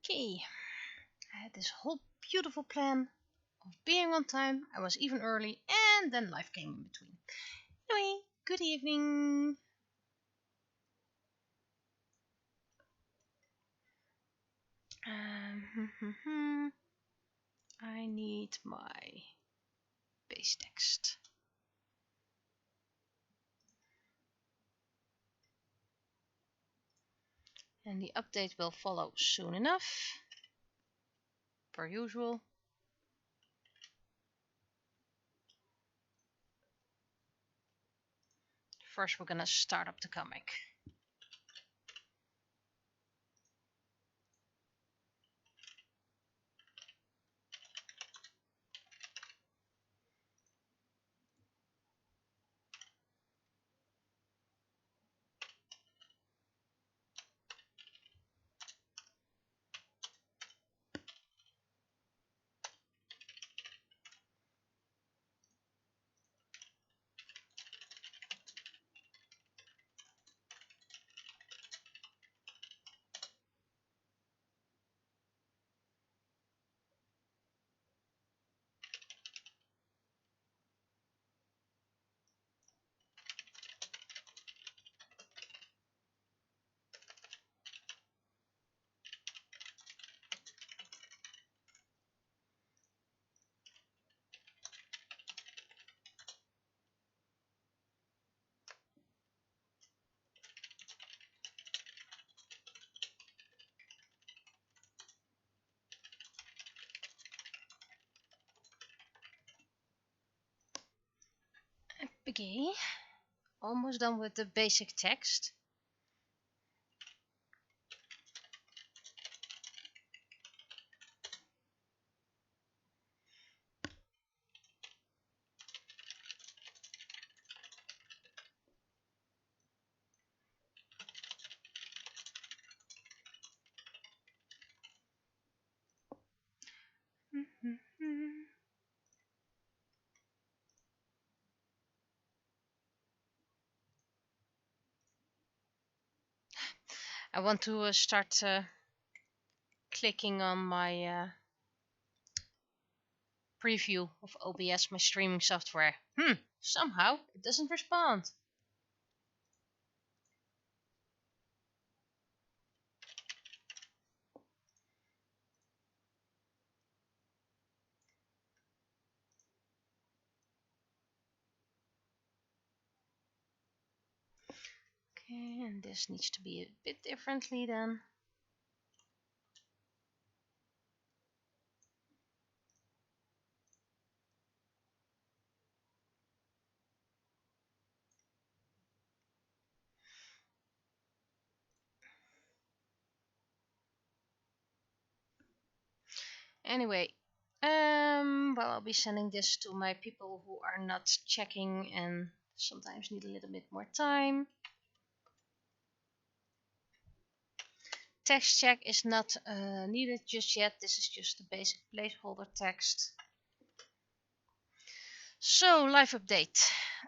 Okay, I had this whole beautiful plan of being on time. I was even early, and then life came in between. Anyway, good evening. I need my base text. And the update will follow soon enough, per usual. First, we're gonna start up the comic. Okay, almost done with the basic text. I want to start clicking on my preview of OBS, my streaming software. Somehow it doesn't respond. Okay, and this needs to be a bit differently then. Anyway, well, I'll be sending this to my people who are not checking and sometimes need a little bit more time. Text check is not needed just yet. This is just the basic placeholder text. So, live update.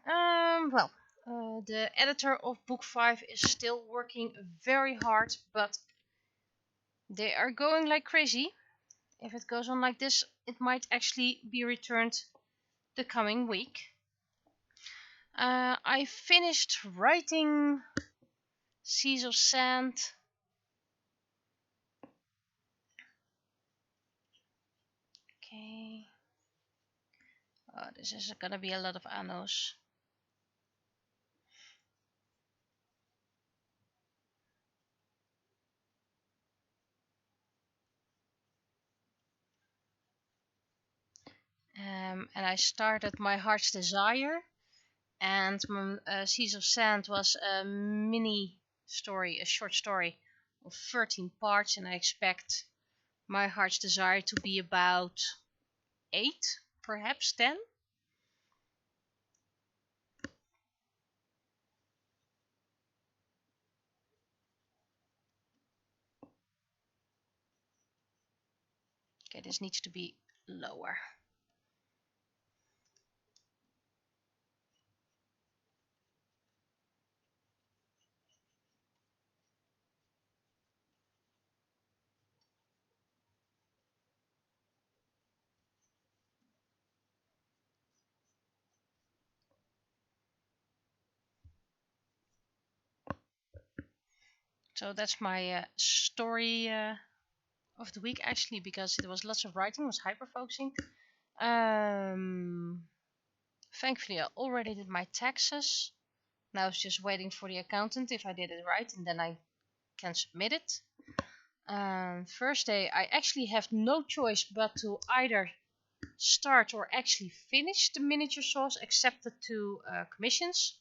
The editor of book 5 is still working very hard, but they are going like crazy. If it goes on like this, it might actually be returned the coming week. I finished writing Seas of Sand. Okay. Oh, this is gonna be a lot of annos. And I started My Heart's Desire, and Seas of Sand was a mini story, a short story of 13 parts, and I expect My Heart's Desire to be about 8, perhaps 10. Okay, this needs to be lower. So that's my story of the week, actually, because it was lots of writing, it was hyper-focusing. Thankfully, I already did my taxes. Now I was just waiting for the accountant if I did it right, and then I can submit it. First day, I actually have no choice but to either start or actually finish the miniature saws, except the 2 commissions.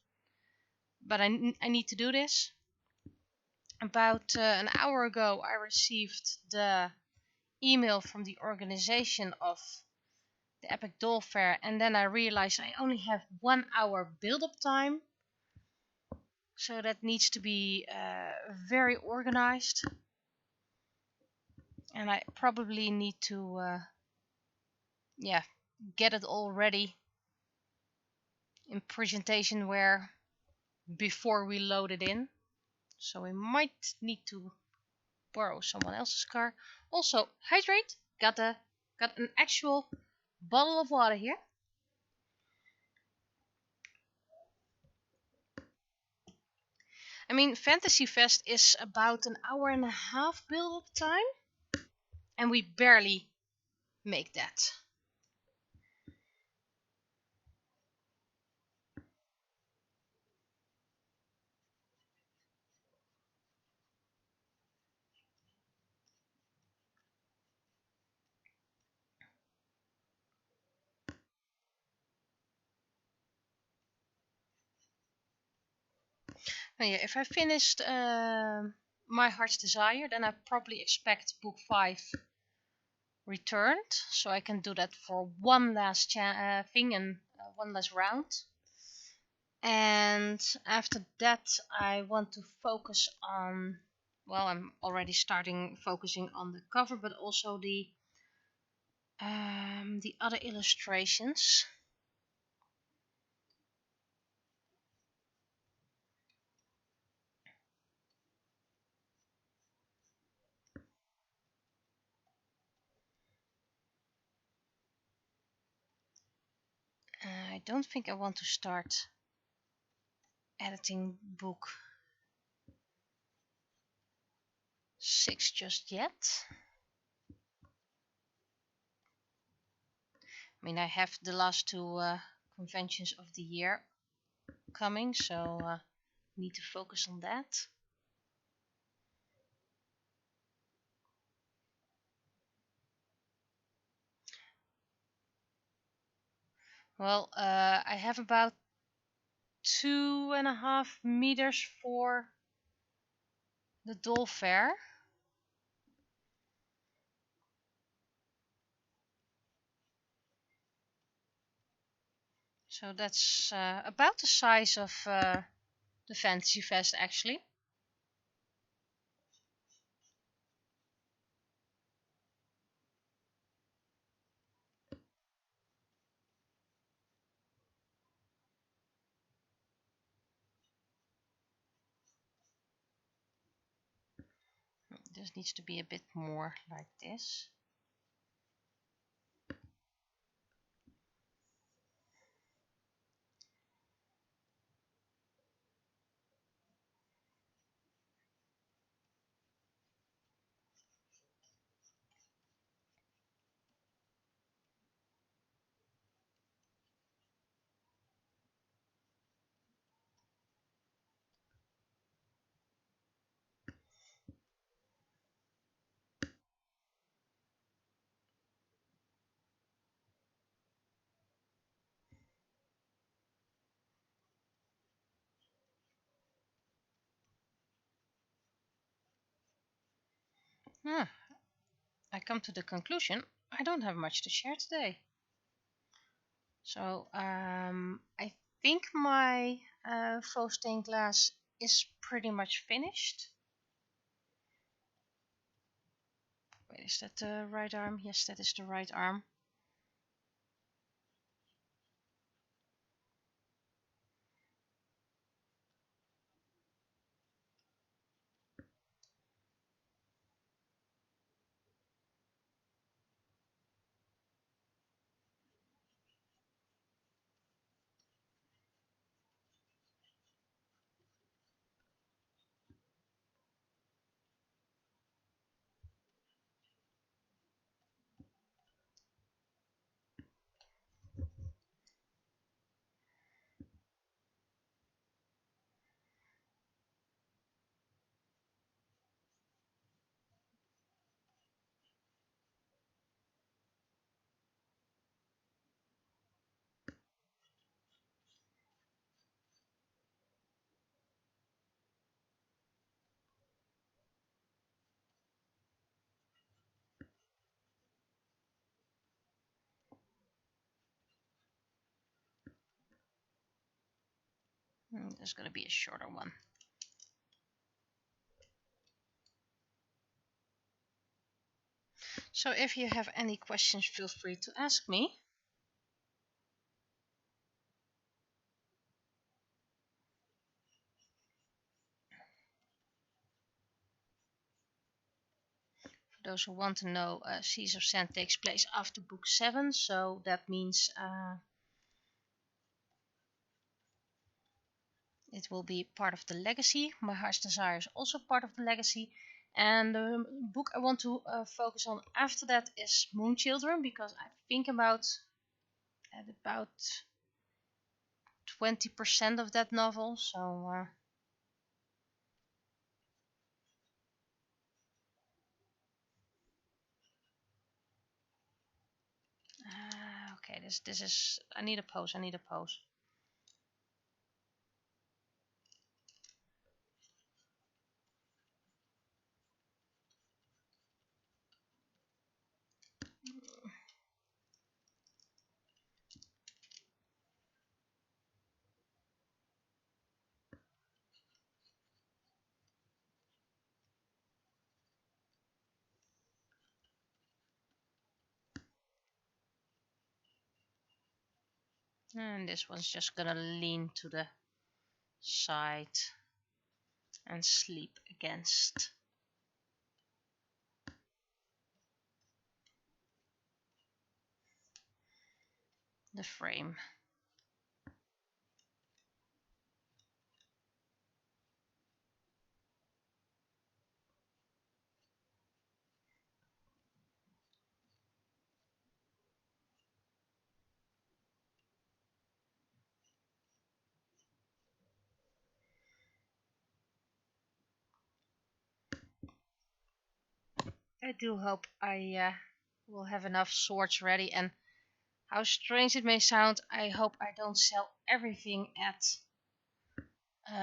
But I need to do this. About an hour ago, I received the email from the organization of the Epic Doll Fair, and then I realized I only have 1 hour build-up time. So that needs to be very organized. And I probably need to get it all ready in presentation before we load it in. So we might need to borrow someone else's car. Also, hydrate. Got an actual bottle of water here. I mean, Fantasy Fest is about an hour and a half build-up time, and we barely make that. Oh, yeah, if I finished My Heart's Desire, then I probably expect book 5 returned, so I can do that for one last thing and one last round. And after that, I want to focus on, well, I'm already starting focusing on the cover, but also the other illustrations. I don't think I want to start editing book 6 just yet. I mean, I have the last 2 conventions of the year coming, so need to focus on that. Well, I have about 2.5 meters for the doll fair. So that's about the size of the Fantasy Fest, actually. This needs to be a bit more like this. I come to the conclusion I don't have much to share today. So I think my faux stained glass is pretty much finished. Wait, is that the right arm? Yes, that is the right arm. There's going to be a shorter one. So if you have any questions, feel free to ask me. For those who want to know, Seas of Sand takes place after book 7, so that means it will be part of the legacy. My Heart's Desire is also part of the legacy. And the book I want to focus on after that is Moon Children, because I think about 20% of that novel. So okay, this is. I need a pose. And this one's just gonna lean to the side and sleep against the frame. I do hope I will have enough swords ready, and how strange it may sound, I hope I don't sell everything at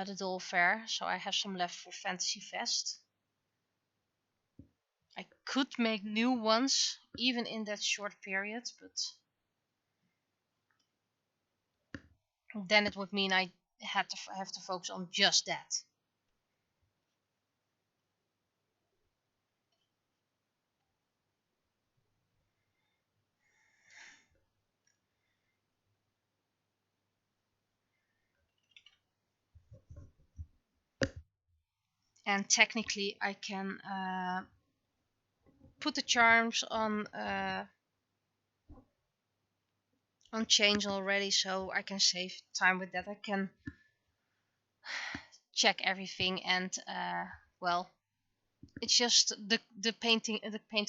the doll fair, so I have some left for Fantasy Fest. I could make new ones even in that short period, but then it would mean I have to focus on just that. And technically I can put the charms on change already, so I can save time with that. I can check everything, and well, it's just the paint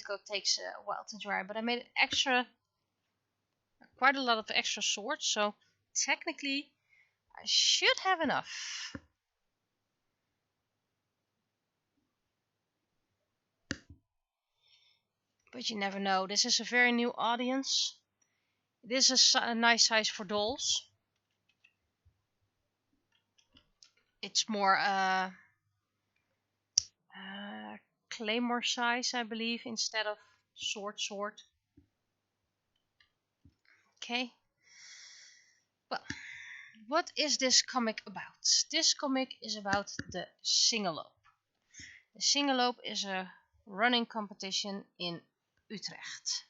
coat takes a while to dry, but I made quite a lot of extra swords, so technically I should have enough. But you never know. This is a very new audience. This is a nice size for dolls. It's more claymore size, I believe, instead of sword. Okay. Well, what is this comic about? This comic is about the Singeloop. The Singeloop is a running competition in Utrecht.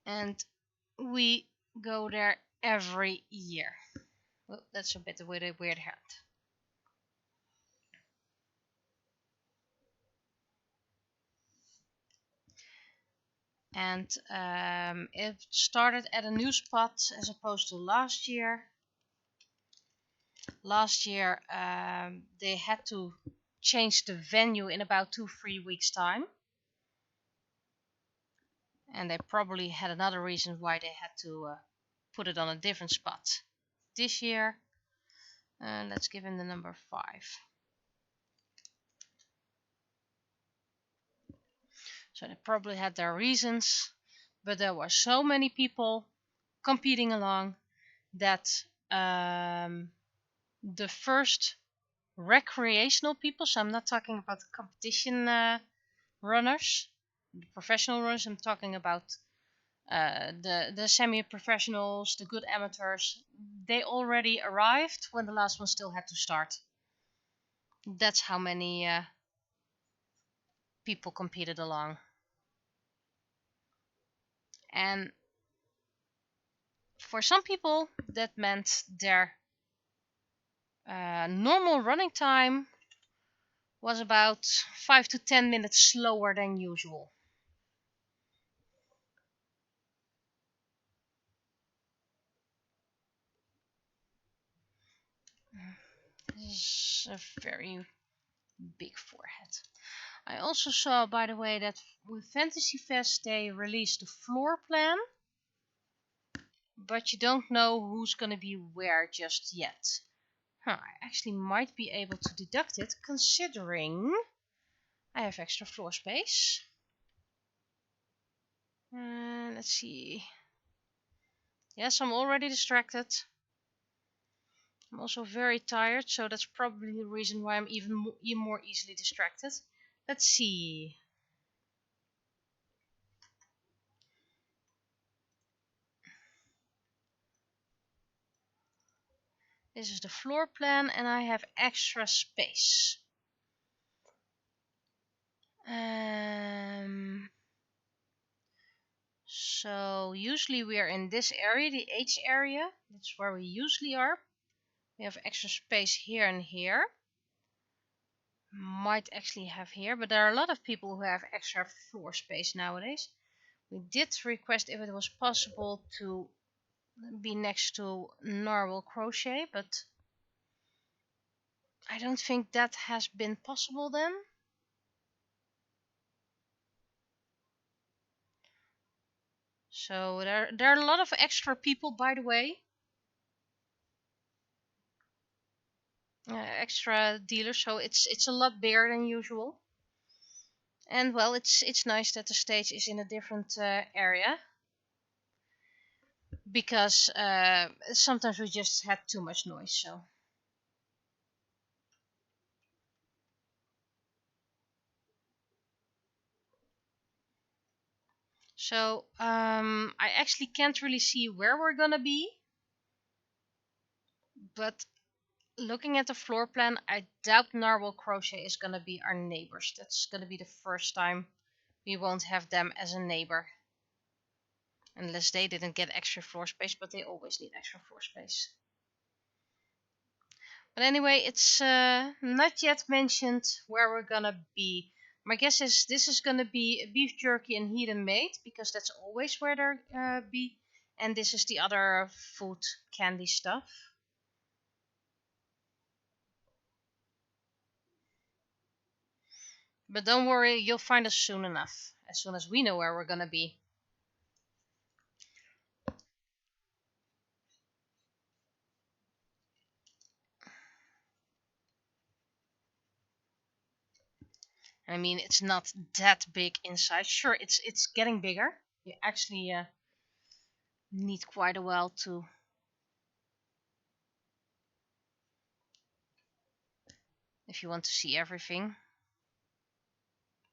And we go there every year. Well, that's a bit with a weird hat. And it started at a new spot as opposed to last year. Last year they had to change the venue in about 2-3 weeks time. And they probably had another reason why they had to put it on a different spot. This year, let's give him the number 5. So they probably had their reasons, but there were so many people competing along that the first recreational people, so I'm not talking about the competition runners, the professional runners, I'm talking about The semi-professionals, the good amateurs, they already arrived when the last one still had to start. That's how many people competed along. And for some people, that meant their normal running time was about 5 to 10 minutes slower than usual. This is a very big forehead. I also saw, by the way, that with Fantasy Fest they released the floor plan, but you don't know who's gonna be where just yet. I actually might be able to deduct it, considering I have extra floor space. Let's see. Yes, I'm already distracted. I'm also very tired, so that's probably the reason why I'm even more easily distracted. Let's see. This is the floor plan, and I have extra space. So usually we are in this area, the H area. That's where we usually are. We have extra space here and here. Might actually have here, but there are a lot of people who have extra floor space nowadays. We did request if it was possible to be next to Narwhal Crochet, but I don't think that has been possible then. So there are a lot of extra people, by the way. Extra dealers, so it's a lot bigger than usual. And well, it's nice that the stage is in a different area, because sometimes we just had too much noise. So I actually can't really see where we're gonna be, but looking at the floor plan, I doubt Narwhal Crochet is gonna be our neighbors. That's gonna be the first time we won't have them as a neighbor. Unless they didn't get extra floor space, but they always need extra floor space. But anyway, it's not yet mentioned where we're gonna be. My guess is this is gonna be beef jerky and heathen made, because that's always where they're be. And this is the other food candy stuff. But don't worry, you'll find us soon enough. As soon as we know where we're gonna be. I mean, it's not that big inside. Sure, it's getting bigger. You actually need quite a while to... if you want to see everything.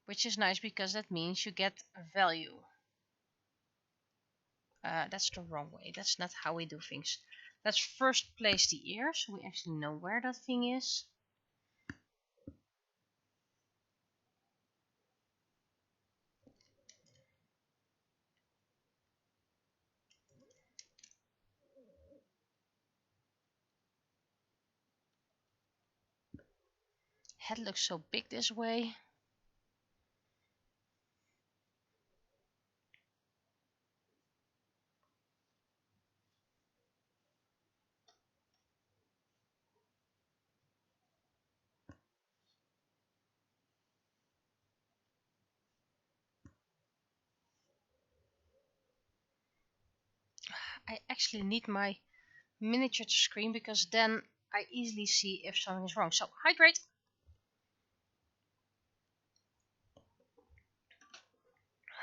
Which is nice, because that means you get value. That's the wrong way. That's not how we do things. Let's first place the ear, so we actually know where that thing is. Head looks so big this way. I actually need my miniature to screen, because then I easily see if something is wrong. So hydrate.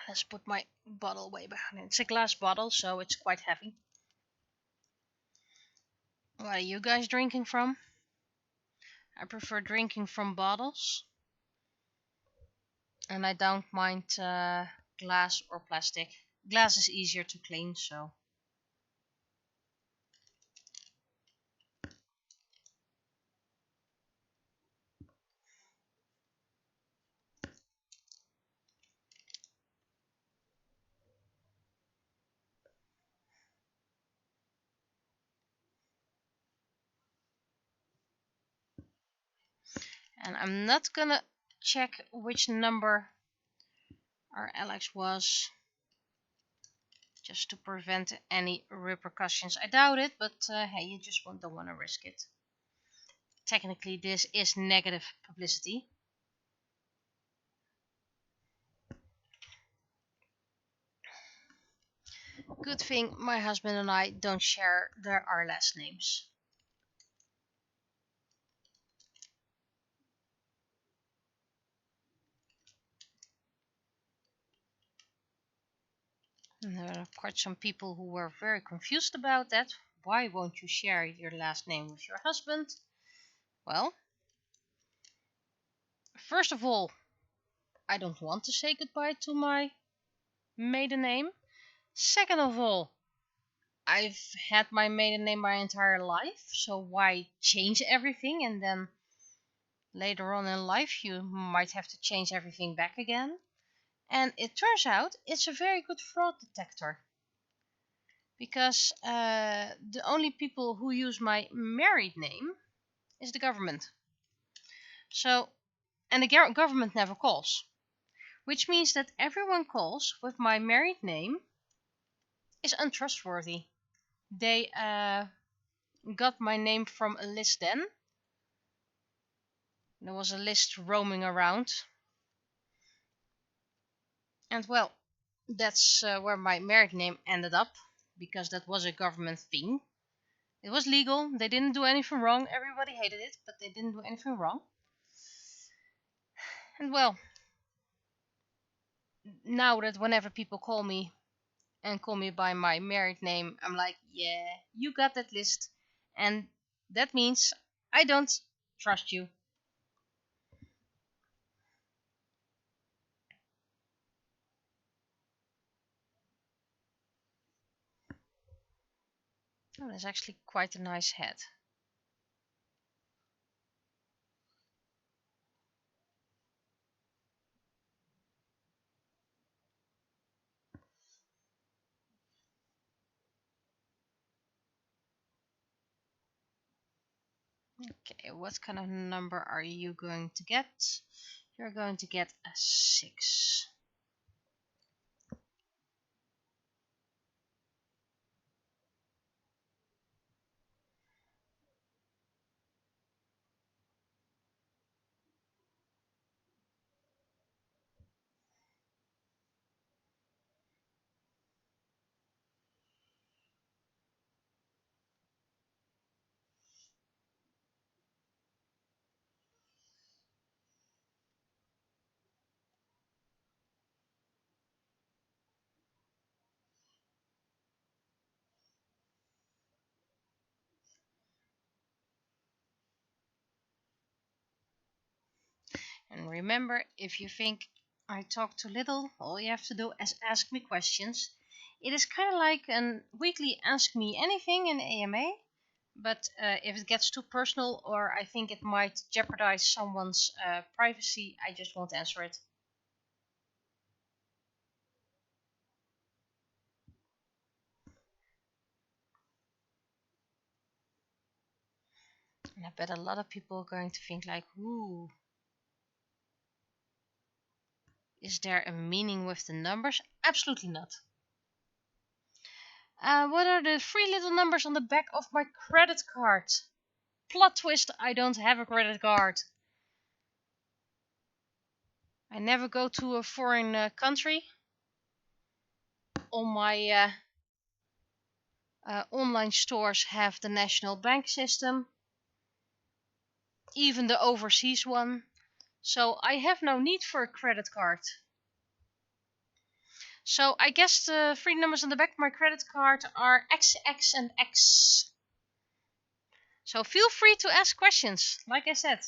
Let's put my bottle way behind it. It's a glass bottle, so it's quite heavy. What are you guys drinking from? I prefer drinking from bottles. And I don't mind glass or plastic. glass is easier to clean, so. And I'm not gonna check which number our Alex was, just to prevent any repercussions. I doubt it, but hey, you just don't want to risk it. Technically, this is negative publicity. Good thing my husband and I don't share our last names. And there are quite some people who were very confused about that. Why won't you share your last name with your husband? Well, first of all, I don't want to say goodbye to my maiden name. Second of all, I've had my maiden name my entire life, so why change everything and then later on in life you might have to change everything back again? And it turns out it's a very good fraud detector. Because the only people who use my married name is the government. So, and the government never calls. Which means that everyone calls with my married name is untrustworthy. They got my name from a list then. There was a list roaming around. And well, that's where my married name ended up. Because that was a government thing. It was legal. They didn't do anything wrong. Everybody hated it, but they didn't do anything wrong. And well, now that whenever people call me and call me by my married name, I'm like, yeah, you got that list. And that means I don't trust you. Oh, that's actually quite a nice head. Okay, what kind of number are you going to get? You're going to get a 6. And remember, if you think I talk too little, all you have to do is ask me questions. It is kind of like a weekly Ask Me Anything in AMA, but if it gets too personal or I think it might jeopardize someone's privacy, I just won't answer it. And I bet a lot of people are going to think like, ooh, is there a meaning with the numbers? Absolutely not. What are the 3 little numbers on the back of my credit card? Plot twist, I don't have a credit card. I never go to a foreign country. All my online stores have the national bank system. Even the overseas one. So I have no need for a credit card. So I guess the 3 numbers on the back of my credit card are X, X, and X. So feel free to ask questions. Like I said,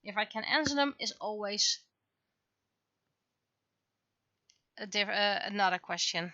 if I can answer them is always another question.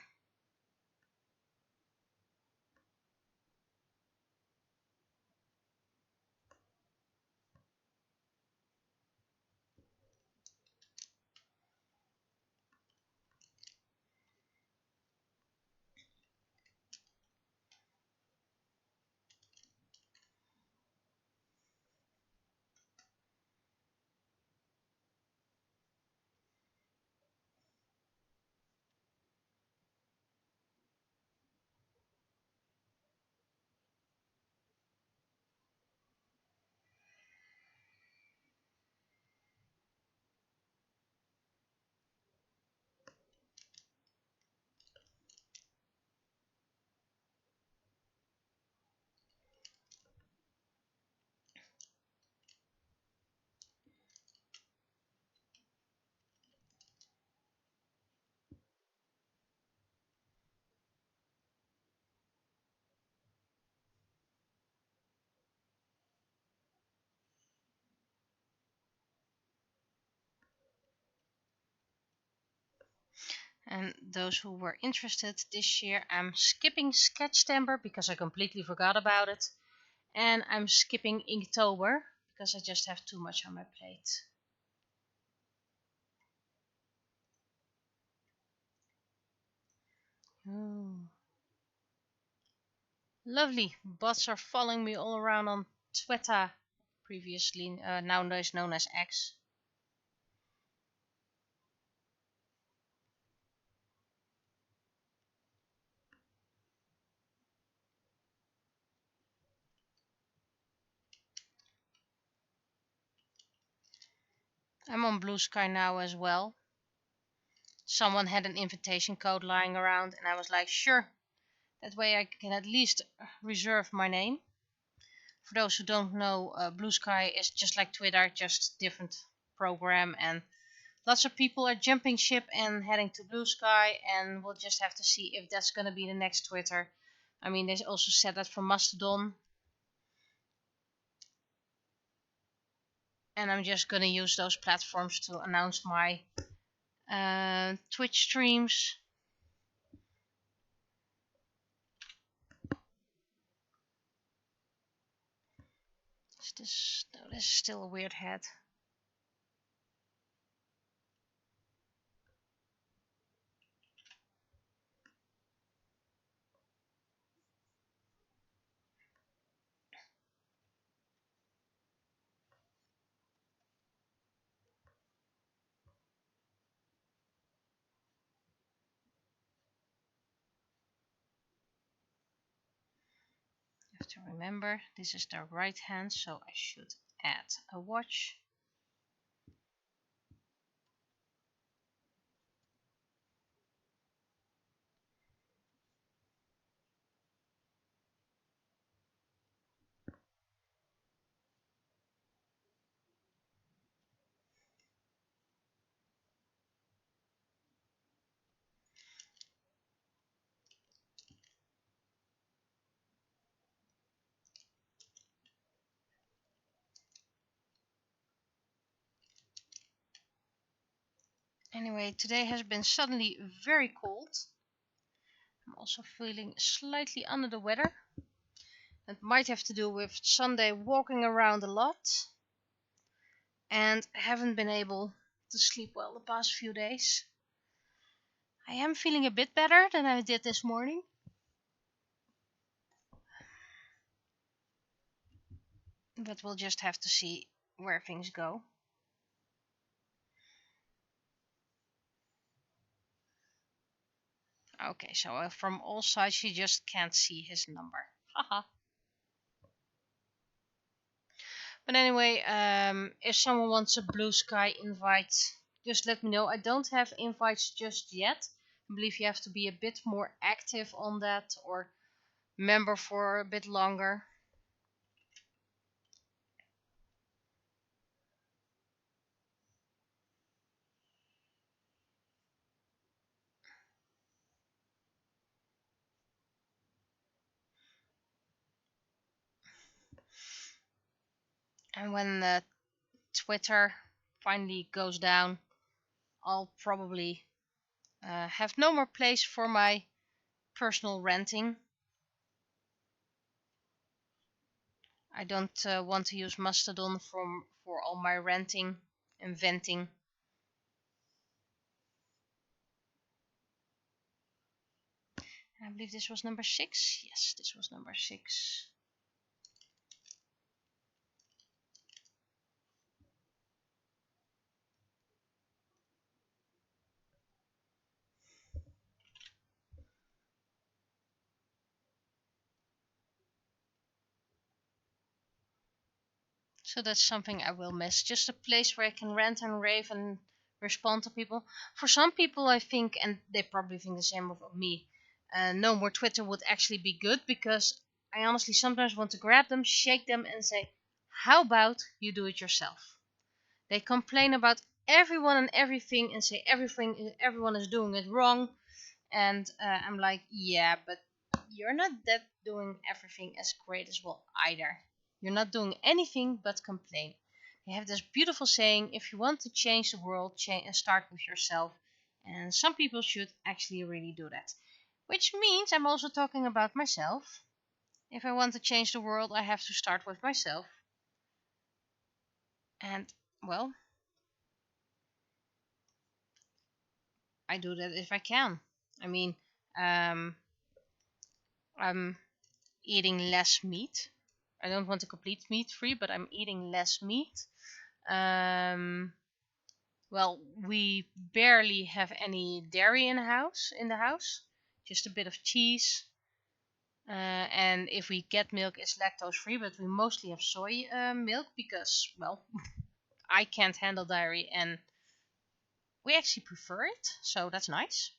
And those who were interested, this year I'm skipping Sketchtember because I completely forgot about it. And I'm skipping Inktober because I just have too much on my plate. Oh. Lovely. Bots are following me all around on Twitter, previously nowadays known as X. I'm on Blue Sky now as well. Someone had an invitation code lying around and I was like, sure, that way I can at least reserve my name. For those who don't know, Blue Sky is just like Twitter, just different program, and lots of people are jumping ship and heading to Blue Sky, and we'll just have to see if that's going to be the next Twitter. I mean, they also said that for Mastodon, and I'm just going to use those platforms to announce my Twitch streams. This is still a weird head. You have to remember, this is the right hand, so I should add a watch. Anyway, today has been suddenly very cold. I'm also feeling slightly under the weather. It might have to do with Sunday walking around a lot and haven't been able to sleep well the past few days. I am feeling a bit better than I did this morning. But we'll just have to see where things go. Okay, so from all sides you just can't see his number. Haha. But anyway, if someone wants a Blue Sky invite, just let me know. I don't have invites just yet. I believe you have to be a bit more active on that or member for a bit longer. And when Twitter finally goes down, I'll probably have no more place for my personal ranting. I don't want to use Mastodon for all my ranting and venting. I believe this was number 6. Yes, this was number 6. So that's something I will miss. Just a place where I can rant and rave and respond to people. For some people, I think, and they probably think the same of me, no more Twitter would actually be good, because I honestly sometimes want to grab them, shake them, and say, how about you do it yourself? They complain about everyone and everything and say everyone is doing it wrong. And I'm like, yeah, but you're not that doing everything as great as well either. You're not doing anything but complain. They have this beautiful saying, if you want to change the world, start with yourself. And some people should actually really do that. Which means I'm also talking about myself. If I want to change the world, I have to start with myself. And, well, I do that if I can. I mean, um, I'm eating less meat. I don't want to complete meat free, but I'm eating less meat. Um, well, we barely have any dairy in the house. Just a bit of cheese. And if we get milk, it's lactose free, but we mostly have soy milk because, well, I can't handle dairy and we actually prefer it, so that's nice.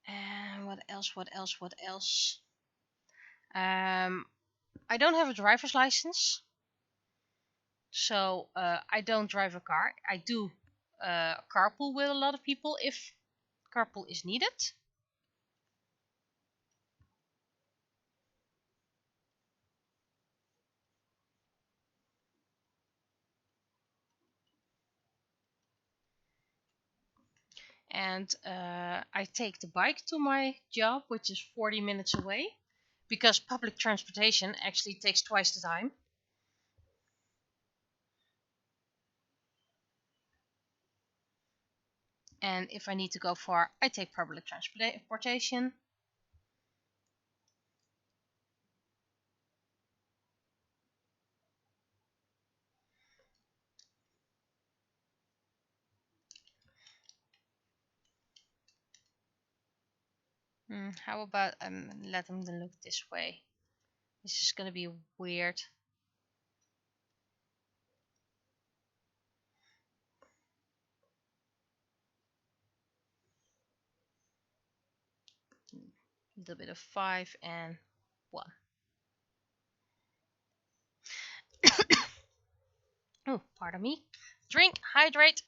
And what else? What else? What else? I don't have a driver's license, so I don't drive a car. I do carpool with a lot of people if carpool is needed. And I take the bike to my job, which is 40 minutes away, because public transportation actually takes twice the time. And if I need to go far, I take public transportation. How about let them look this way? This is gonna be weird. A little bit of 5 and 1. Oh, pardon me. Drink, hydrate.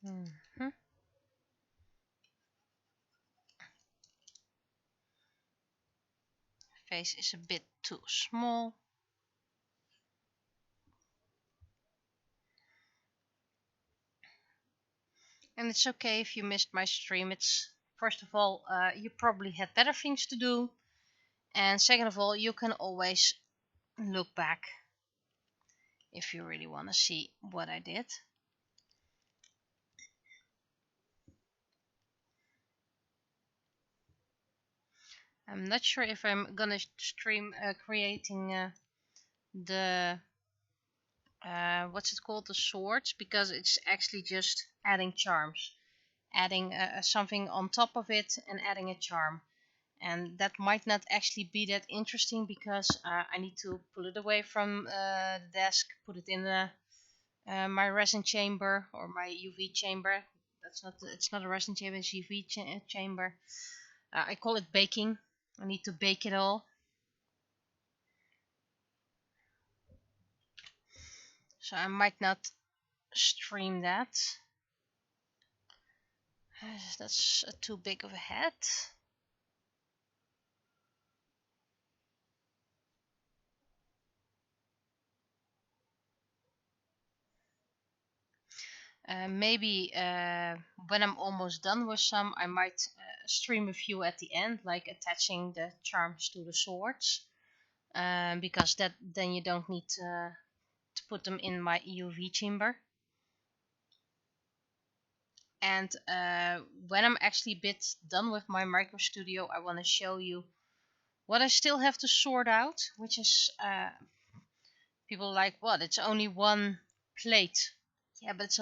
Mm-hmm. Face is a bit too small. And it's okay if you missed my stream. It's first of all, you probably had better things to do, and second of all, you can always look back if you really want to see what I did. I'm not sure if I'm gonna stream creating the what's it called, the swords, because it's actually just adding charms, adding something on top of it and adding a charm. And that might not actually be that interesting because I need to pull it away from the desk, put it in my resin chamber or my UV chamber. It's not a resin chamber, it's UV chamber. I call it baking. I need to bake it all. So I might not stream that. That's too big of a head. Maybe when I'm almost done with some, I might stream a few at the end, like attaching the charms to the swords, because then you don't need to put them in my UV chamber. And when I'm actually a bit done with my micro studio, I want to show you what I still have to sort out, which is people like, what? It's only one plate Yeah, but it's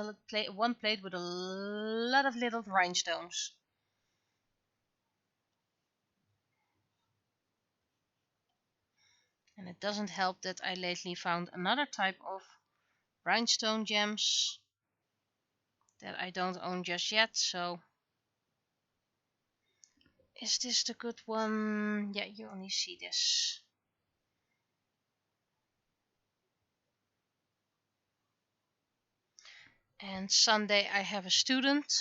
one plate with a lot of little rhinestones. And it doesn't help that I lately found another type of rhinestone gems that I don't own just yet, so... Is this the good one? Yeah, you only see this. And Sunday I have a student.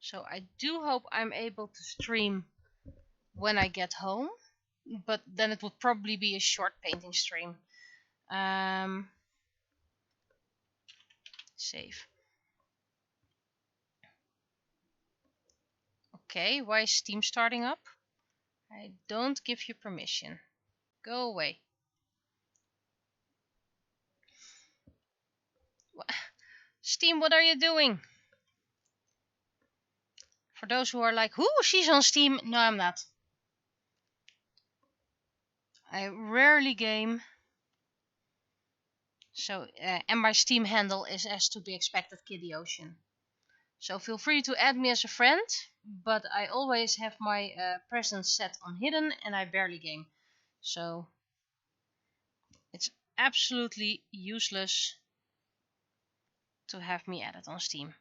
So I do hope I'm able to stream when I get home. But then it would probably be a short painting stream. Save. Okay, why is Steam starting up? I don't give you permission. Go away. Steam, what are you doing? For those who are like, "Ooh, she's on Steam." No, I'm not. I rarely game. So, and my Steam handle is as to be expected, Kitty Ocean. So feel free to add me as a friend, but I always have my presence set on hidden and I barely game. So it's absolutely useless to have me added on Steam.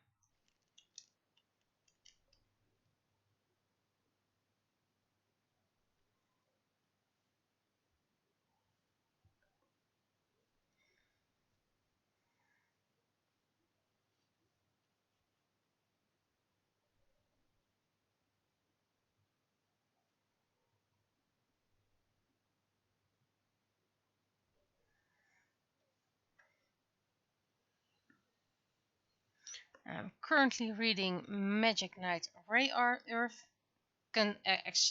I'm currently reading Magic Knight Ray Earth,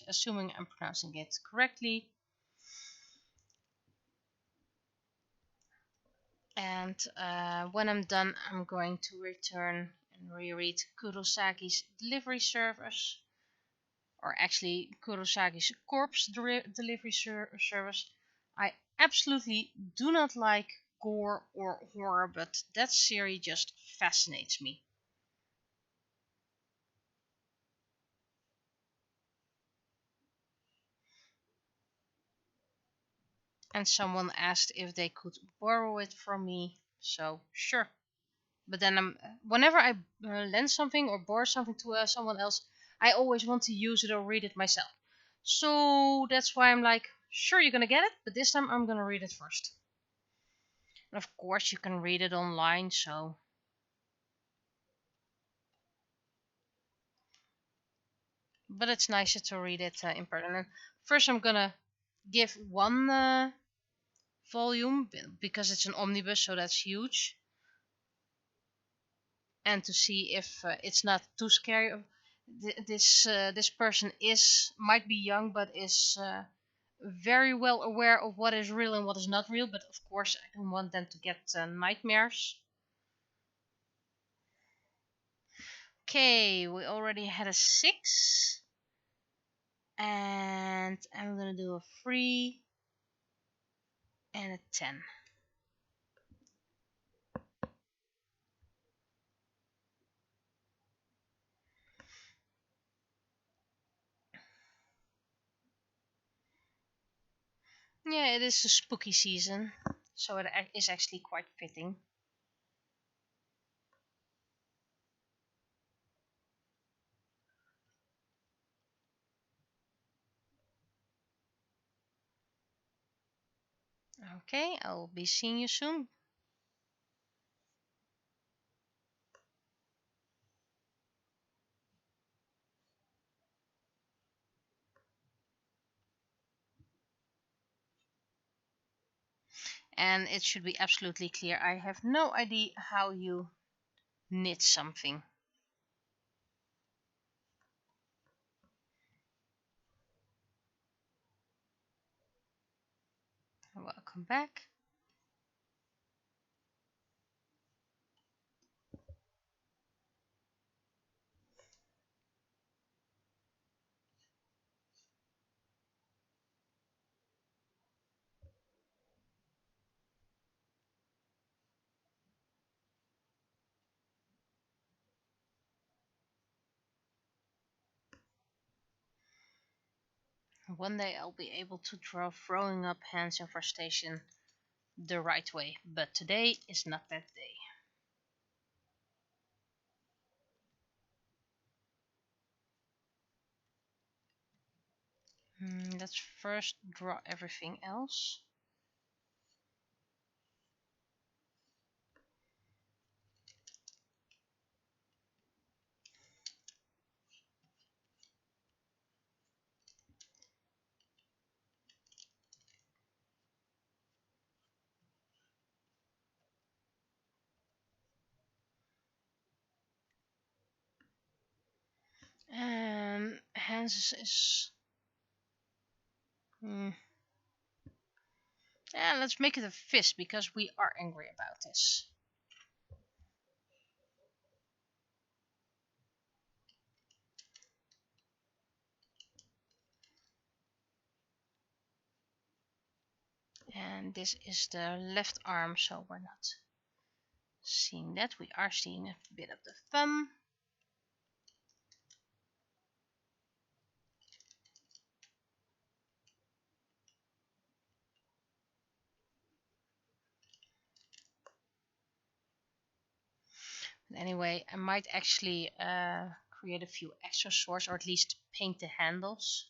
assuming I'm pronouncing it correctly. And when I'm done, I'm going to return and reread Kurosaki's Delivery Service, or actually Kurosaki's Corpse Delivery Service. I absolutely do not like gore or horror, but that series just fascinates me. And someone asked if they could borrow it from me, so sure. But then whenever I lend something or borrow something to someone else, I always want to use it or read it myself. So that's why I'm like, sure, you're gonna get it, but this time I'm gonna read it first. And of course, you can read it online, so... But it's nicer to read it in person. And first, I'm gonna give one volume because it's an omnibus, so that's huge. And to see if it's not too scary. This person might be young, but is very well aware of what is real and what is not real. But of course, I don't want them to get nightmares. Okay, we already had a 6. And I'm gonna do a 3 and a 10. Yeah, it is a spooky season, so it is actually quite fitting. Okay, I'll be seeing you soon. And it should be absolutely clear, I have no idea how you knit something. Welcome back. One day I'll be able to draw throwing up hands infestation the right way, but today is not that day. Let's first draw everything else. Hands is... Yeah, let's make it a fist because we are angry about this. And this is the left arm, so we're not seeing that. We are seeing a bit of the thumb. Anyway, I might actually create a few extra swords, or at least paint the handles.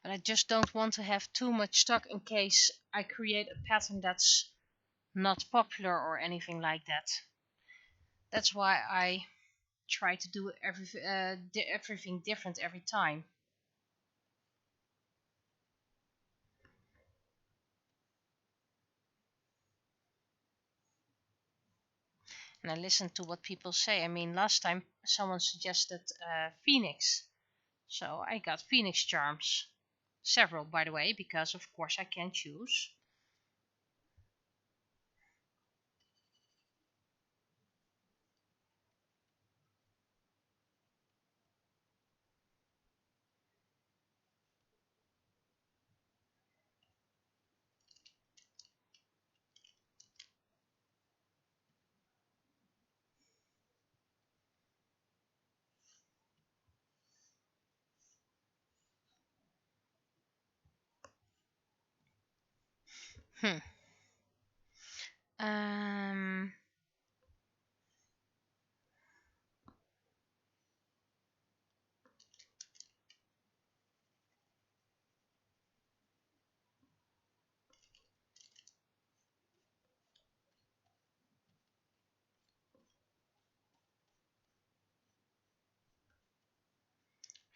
But I just don't want to have too much stock in case I create a pattern that's not popular or anything like that. That's why I try to do everything different every time. And I listen to what people say. I mean, last time someone suggested Phoenix. So I got Phoenix charms. Several, by the way, because of course I can choose. Hmm. Um.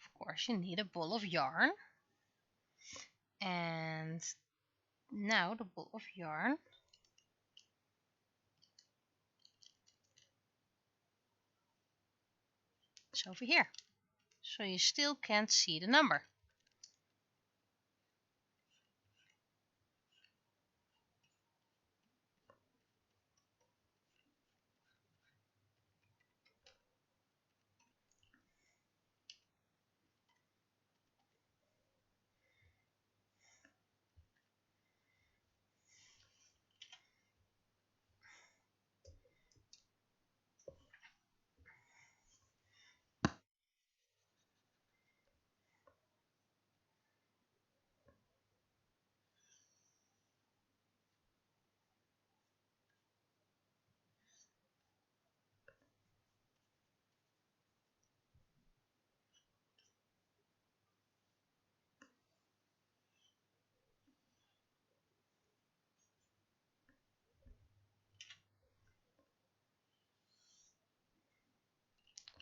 Of course, you need a ball of yarn. And now the ball of yarn is over here. So you still can't see the number.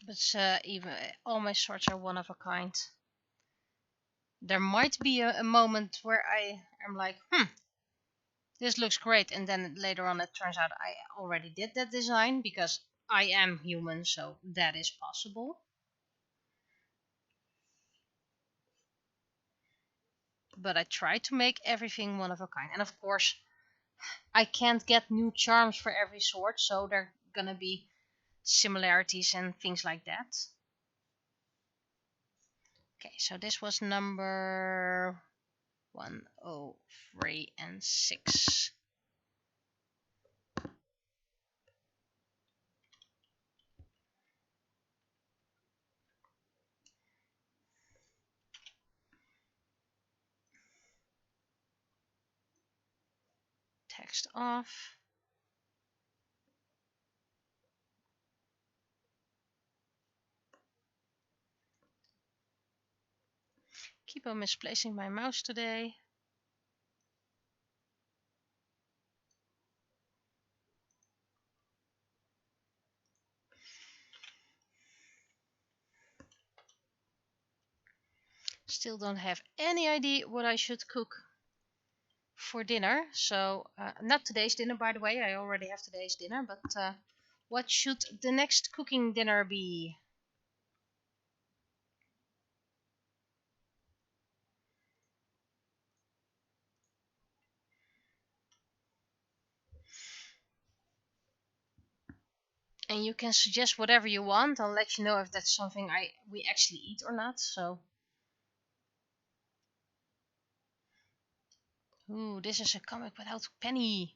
But even all my swords are one of a kind. There might be a moment where I am like, this looks great, and then later on it turns out I already did that design because I am human, so that is possible. But I try to make everything one of a kind. And of course, I can't get new charms for every sword, so there are gonna be similarities and things like that. Okay, so this was number 103 and 6. Text off. Keep on misplacing my mouse today. Still don't have any idea what I should cook for dinner. So, not today's dinner, by the way. I already have today's dinner, but what should the next cooking dinner be? And you can suggest whatever you want. I'll let you know if that's something we actually eat or not. So, ooh, this is a comic without Penny.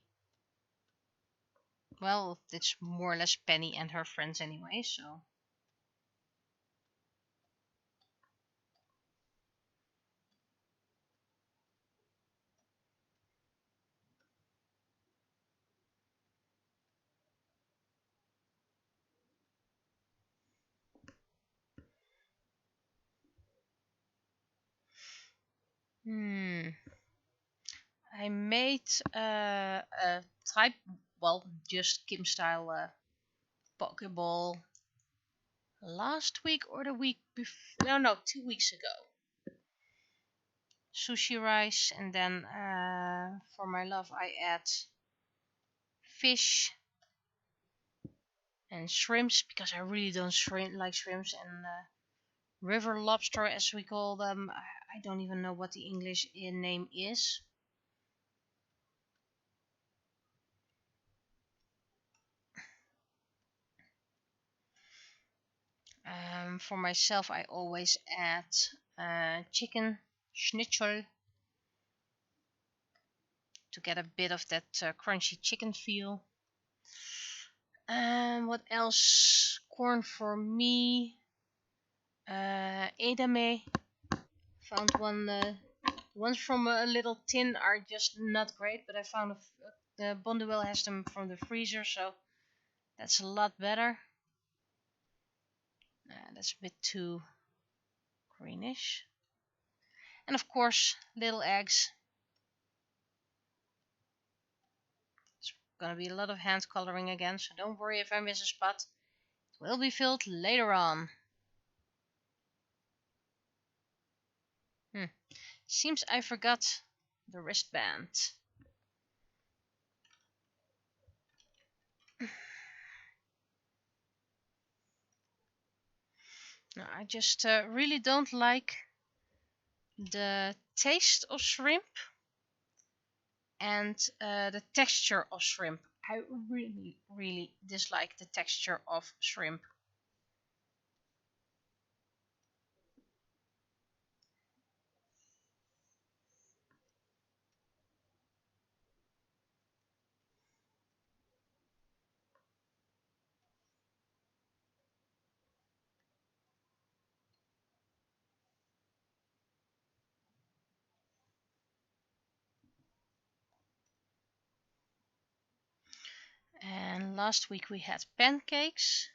Well, it's more or less Penny and her friends anyway, so. I made a type, well, just Kim style Pokeball last week or the week before. No, 2 weeks ago. Sushi rice, and then for my love I add fish and shrimps, because I really don't like shrimps, and river lobster as we call them. I don't even know what the English name is. For myself I always add chicken schnitzel to get a bit of that crunchy chicken feel. What else? Corn for me. Edamame. Found one. Ones from a little tin are just not great, but I found the Bonduelle has them from the freezer, so that's a lot better. That's a bit too greenish. And of course, little eggs. It's gonna be a lot of hand coloring again, so don't worry if I miss a spot. It will be filled later on. Seems I forgot the wristband. No, I just really don't like the taste of shrimp and the texture of shrimp. I really dislike the texture of shrimp. And last week we had pancakes,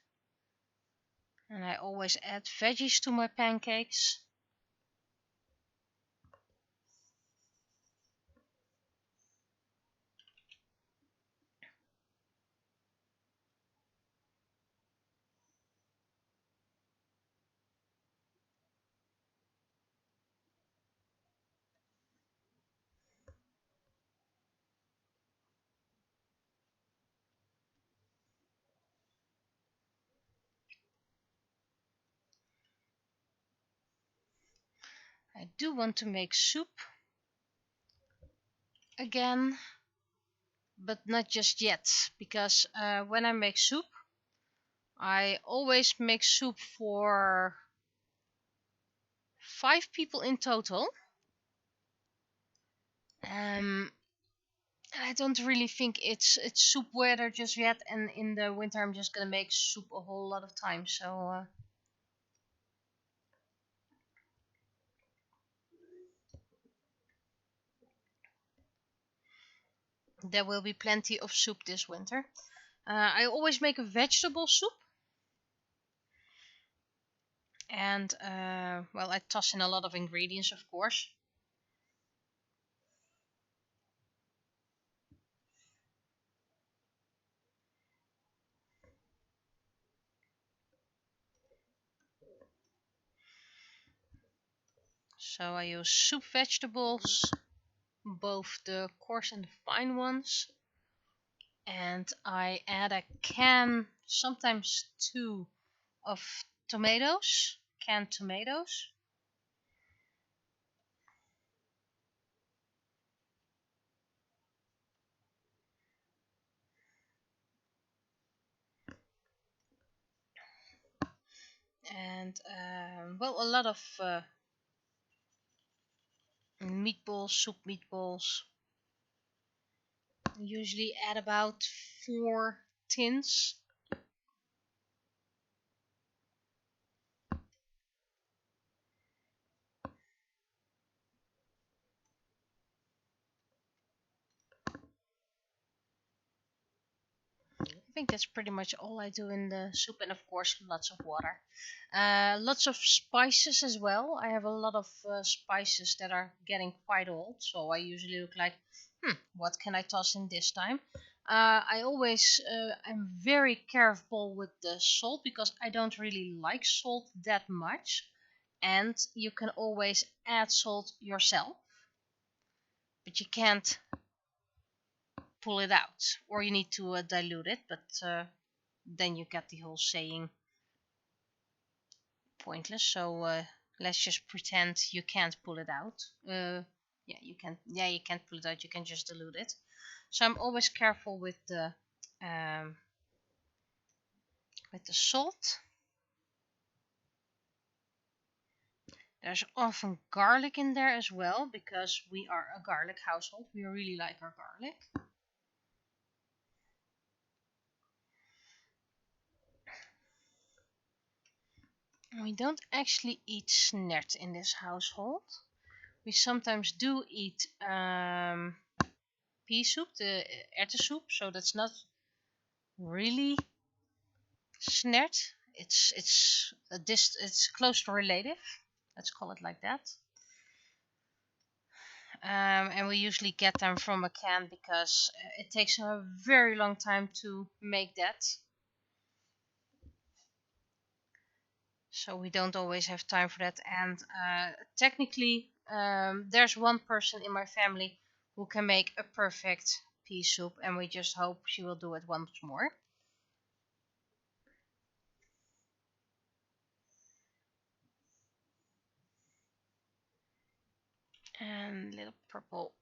and I always add veggies to my pancakes. I do want to make soup again, but not just yet, because when I make soup I always make soup for 5 people in total. I don't really think it's soup weather just yet, and in the winter I'm just gonna make soup a whole lot of time, so there will be plenty of soup this winter. I always make a vegetable soup. And, well, I toss in a lot of ingredients, of course. So I use soup vegetables, both the coarse and the fine ones. And I add a can, sometimes two, of tomatoes, canned tomatoes. And, well, a lot of meatballs, soup meatballs. Usually add about 4 tins. I think that's pretty much all I do in the soup, and of course lots of water. Lots of spices as well. I have a lot of spices that are getting quite old, so I usually look like, what can I toss in this time? I'm very careful with the salt because I don't really like salt that much, and you can always add salt yourself, but you can't pull it out, or you need to dilute it, but then you get the whole saying pointless. So let's just pretend you can't pull it out. Yeah, you can. Yeah, you can't pull it out. You can just dilute it. So I'm always careful um, with the salt. There's often garlic in there as well because we are a garlic household. We really like our garlic. We don't actually eat snert in this household. We sometimes do eat pea soup, the erwtensoep, so that's not really snert. It's close to relative. Let's call it like that. And we usually get them from a can because it takes a very long time to make that. So we don't always have time for that. And technically, there's one person in my family who can make a perfect pea soup, and we just hope she will do it once more. And little purple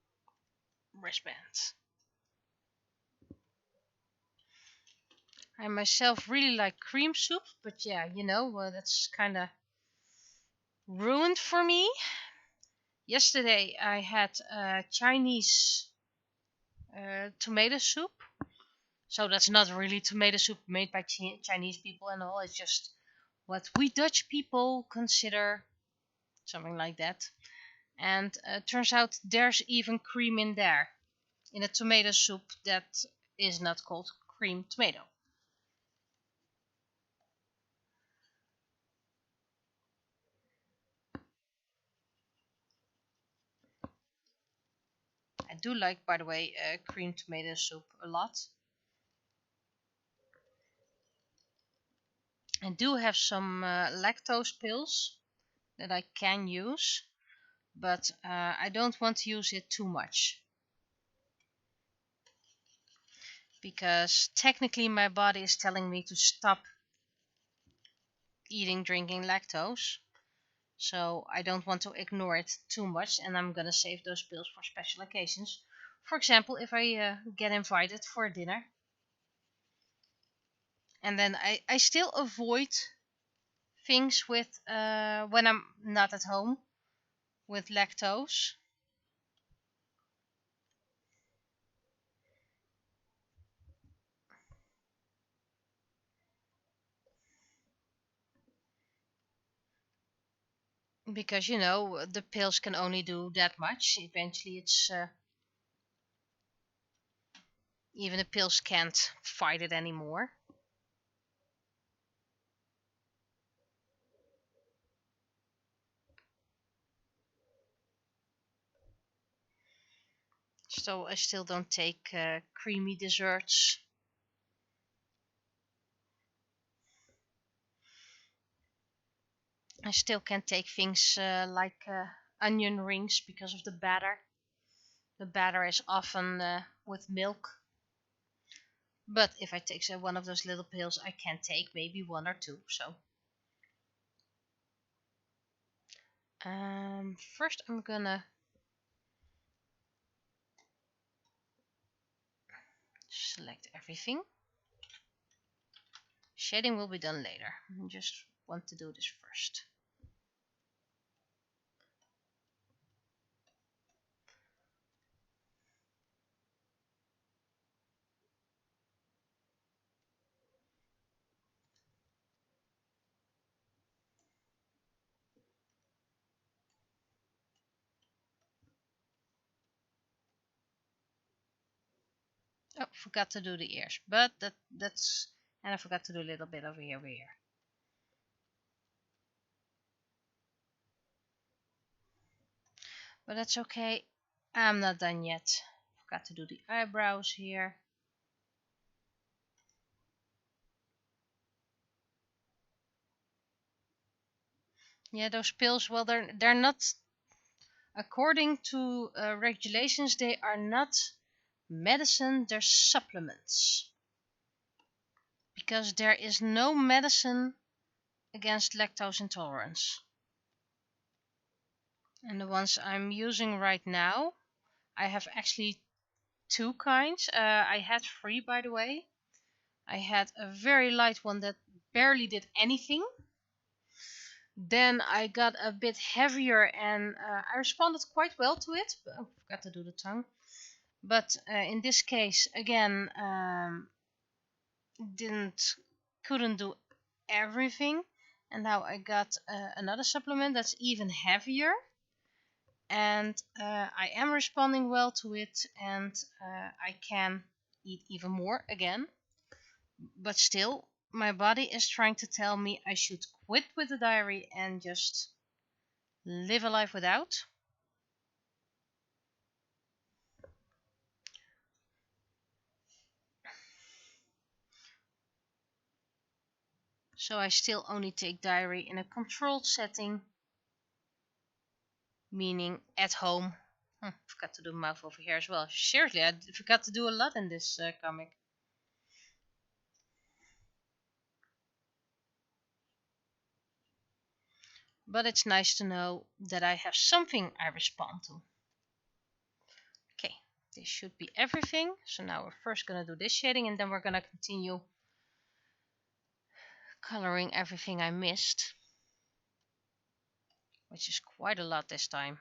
wristbands. I myself really like cream soup, but yeah, that's kind of ruined for me. Yesterday I had Chinese tomato soup. So that's not really tomato soup made by Chinese people and all. It's just what we Dutch people consider something like that. And turns out there's even cream in there. In a tomato soup that is not called cream tomato. I do like, by the way, cream tomato soup a lot. I do have some lactose pills that I can use, but I don't want to use it too much. Because technically my body is telling me to stop drinking lactose. So I don't want to ignore it too much, and I'm gonna save those pills for special occasions. For example, if I get invited for a dinner. And then I still avoid things with when I'm not at home with lactose. Because the pills can only do that much. Eventually it's Even the pills can't fight it anymore. So I still don't take creamy desserts. I still can't take things like onion rings because of the batter. The batter is often with milk. But if I take one of those little pills, I can take maybe one or two. So first I'm gonna select everything. Shading will be done later. I just want to do this first. Oh, forgot to do the ears, but that's and I forgot to do a little bit over here. But that's okay. I'm not done yet. Forgot to do the eyebrows here. Yeah, those pills. Well, they're not, according to regulations, they are not medicine. They're supplements because there is no medicine against lactose intolerance. And the ones I'm using right now, I have actually two kinds. I had three, by the way. I had a very light one that barely did anything. Then I got a bit heavier and I responded quite well to it. I forgot to do the tongue. But in this case, again, couldn't do everything. And now I got another supplement that's even heavier. And I am responding well to it, and I can eat even more again. But still, my body is trying to tell me I should quit with the diary and just live a life without. So I still only take diary in a controlled setting, meaning at home. Forgot to do mouth over here as well. Seriously, I forgot to do a lot in this comic. But it's nice to know that I have something I respond to. Okay, this should be everything. So now we're first going to do this shading and then we're going to continue coloring everything I missed, which is quite a lot this time.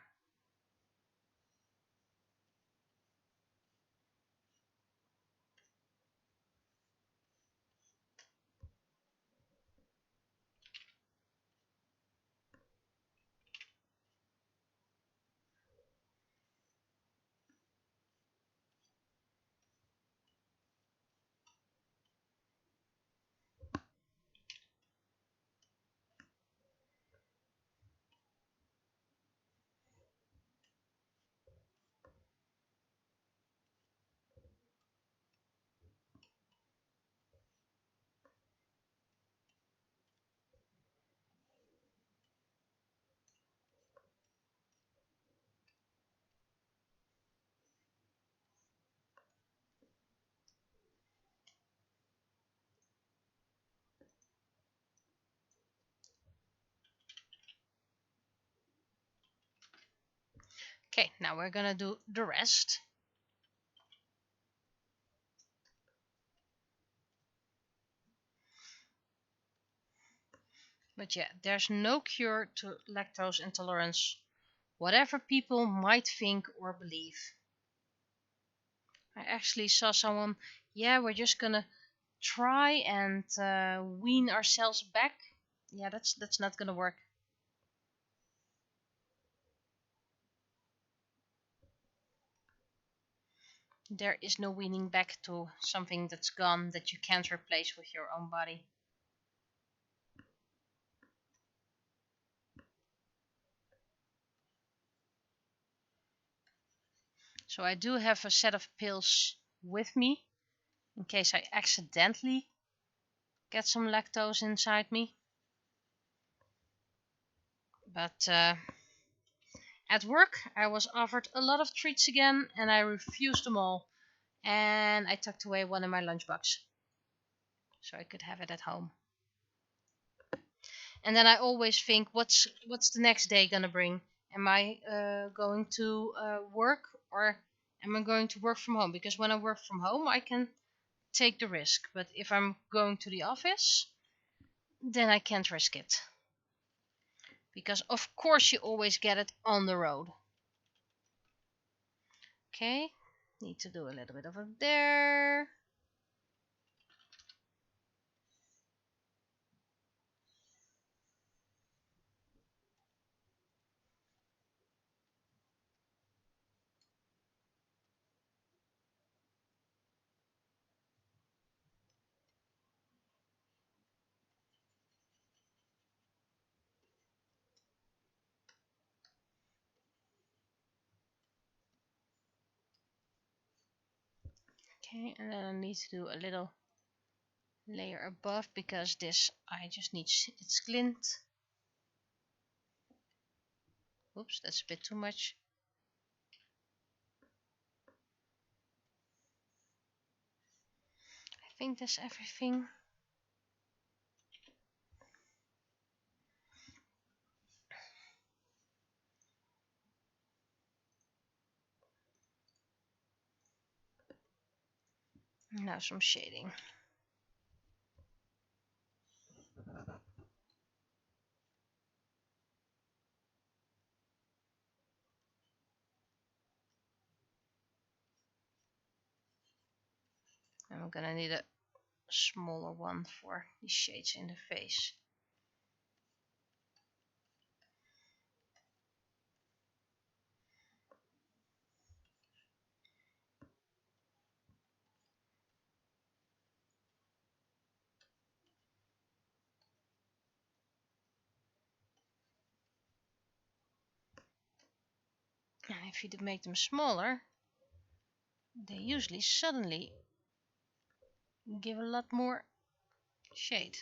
Okay, now we're going to do the rest. But yeah, there's no cure to lactose intolerance, whatever people might think or believe. I actually saw someone, yeah, we're just gonna try and wean ourselves back. Yeah, that's not gonna work. There is no weaning back to something that's gone that you can't replace with your own body. So I do have a set of pills with me in case I accidentally get some lactose inside me. But at work I was offered a lot of treats again and I refused them all. And I tucked away one in my lunchbox so I could have it at home. And then I always think, what's the next day gonna bring? Am I going to work, or am I going to work from home? Because when I work from home I can take the risk, but if I'm going to the office, then I can't risk it. Because of course you always get it on the road. Okay, need to do a little bit of it there. Okay, and then I need to do a little layer above because this I just need its glint. Oops, that's a bit too much. I think that's everything. Now some shading. I'm gonna need a smaller one for the shades in the face. And if you make them smaller, they usually suddenly give a lot more shade.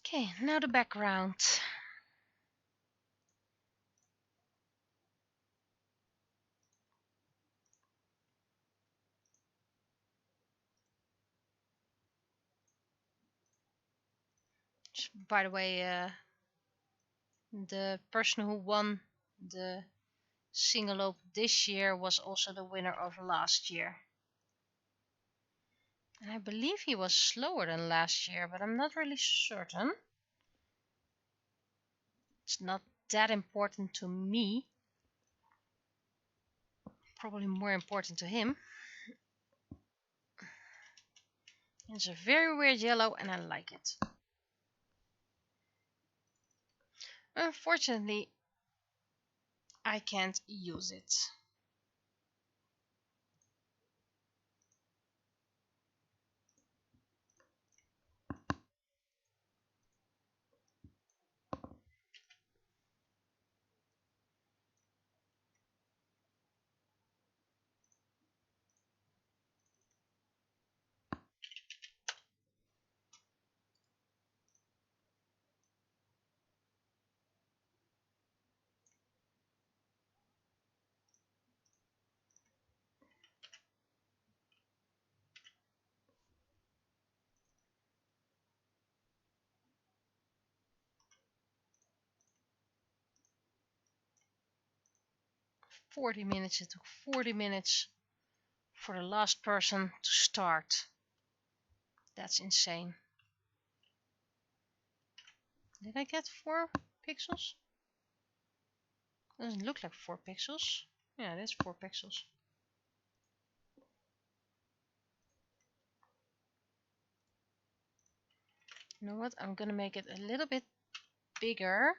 Okay, now the background. By the way, the person who won the Singalope this year was also the winner of last year. And I believe he was slower than last year, but I'm not really certain. It's not that important to me. Probably more important to him. It's a very weird yellow and I like it. Unfortunately, I can't use it. 40 minutes. It took 40 minutes for the last person to start. That's insane. Did I get 4 pixels? Doesn't look like 4 pixels. Yeah, it is 4 pixels. You know what? I'm gonna make it a little bit bigger.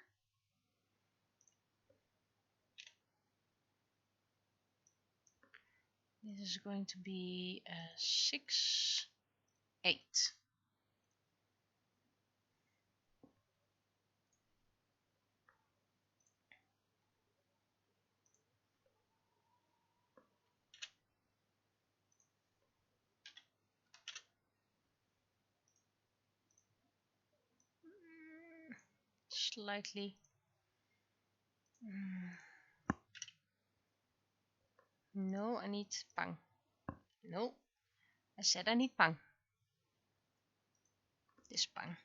This is going to be 6, 8. Slightly. No, I need pang. No, I said I need pang. This pang.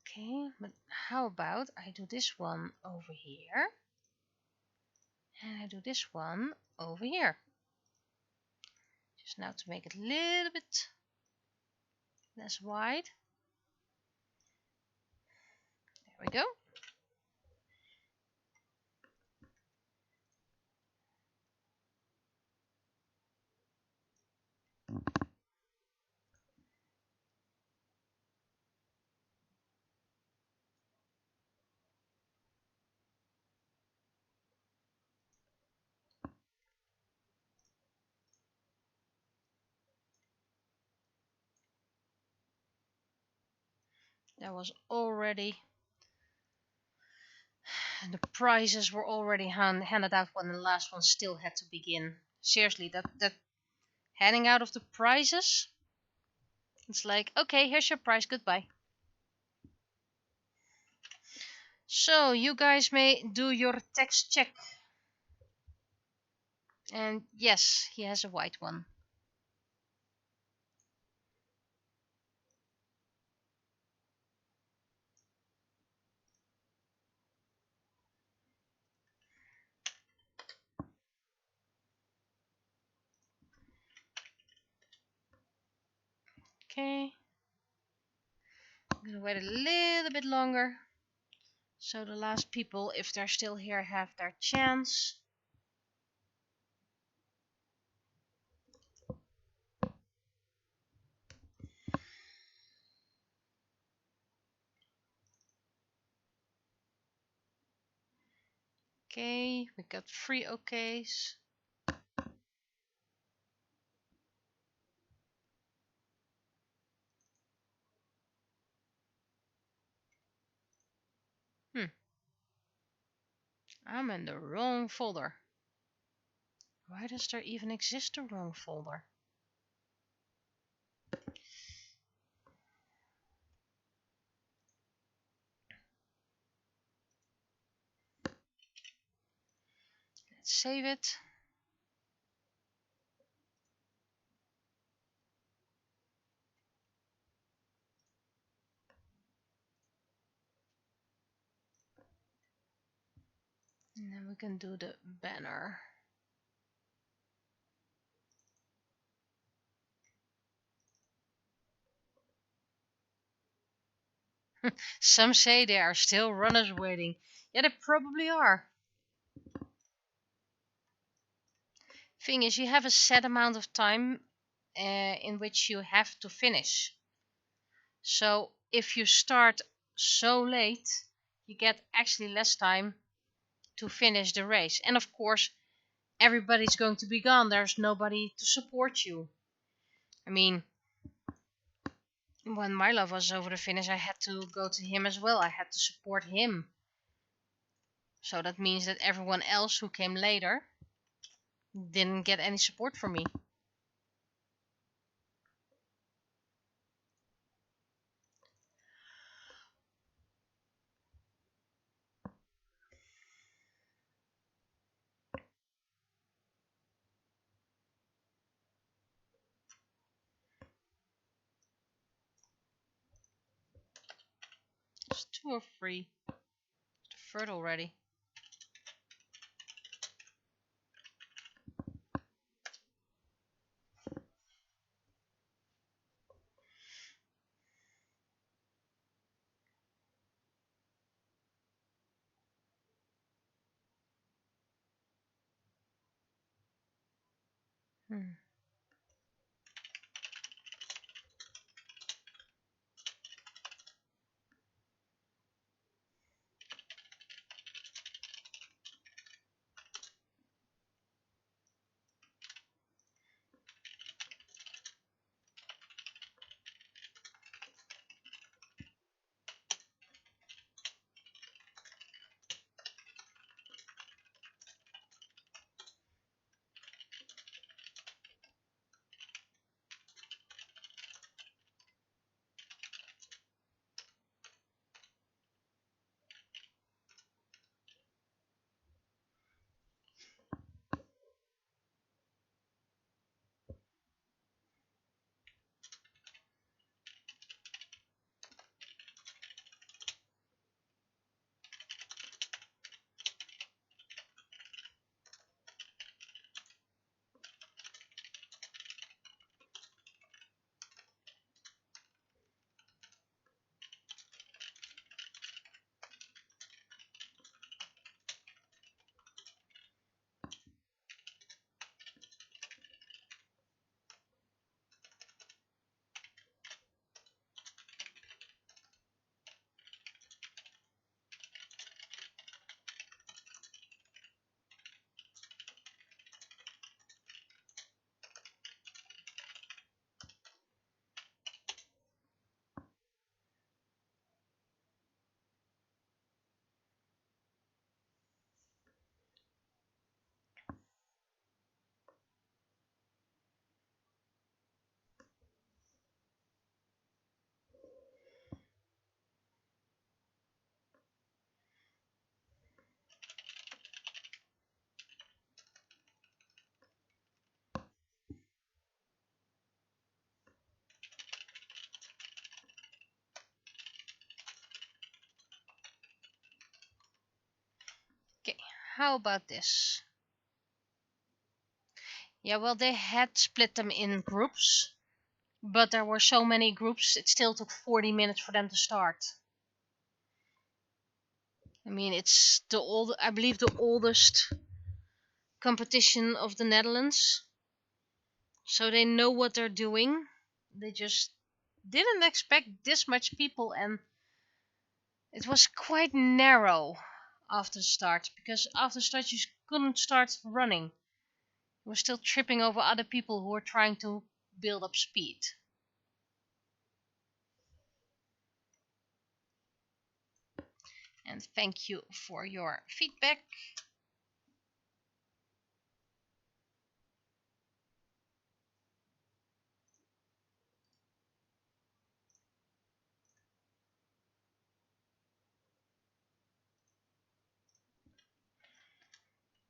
Okay, but how about I do this one over here, and I do this one over here. Just now to make it a little bit less wide. There we go. There was already, the prizes were already handed out when the last one still had to begin. Seriously, that handing out of the prizes, it's like, okay, here's your prize, goodbye. So you guys may do your text check. And yes, he has a white one. Okay. I'm gonna wait a little bit longer, so the last people, if they're still here, have their chance. Okay, we got 3 okays. I'm in the wrong folder. Why does there even exist a wrong folder? Let's save it. And then we can do the banner. Some say there are still runners waiting. Yeah, there probably are. Thing is, you have a set amount of time in which you have to finish. So if you start so late, you get actually less time to finish the race. And of course, everybody's going to be gone. There's nobody to support you. I mean, when my love was over the finish, I had to go to him as well. I had to support him. So that means that everyone else who came later didn't get any support from me. 2 or 3? Deferred already. Okay, how about this? Yeah, well, they had split them in groups, but there were so many groups, it still took 40 minutes for them to start. I mean, it's I believe the oldest competition of the Netherlands. So they know what they're doing. They just didn't expect this much people, and it was quite narrow after the start, because after the start you couldn't start running. You were still tripping over other people who were trying to build up speed. And thank you for your feedback.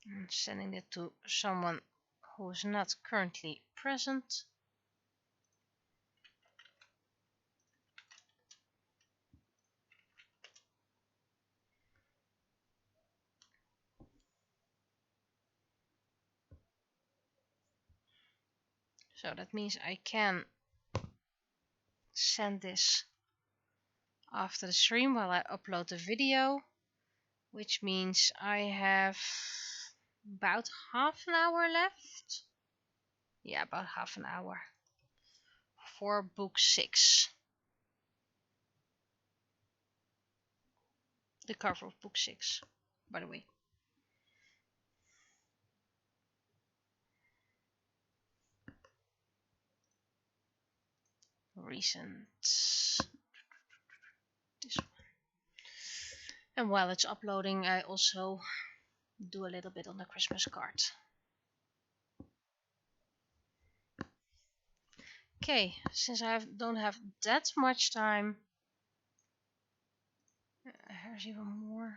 I'm sending it to someone who is not currently present. So that means I can send this after the stream while I upload the video, which means I have about half an hour left. Yeah, about half an hour for book 6. The cover of book 6, by the way. Recent. This one. And while it's uploading, I also do a little bit on the Christmas card. Okay, since I don't have that much time, here's even more.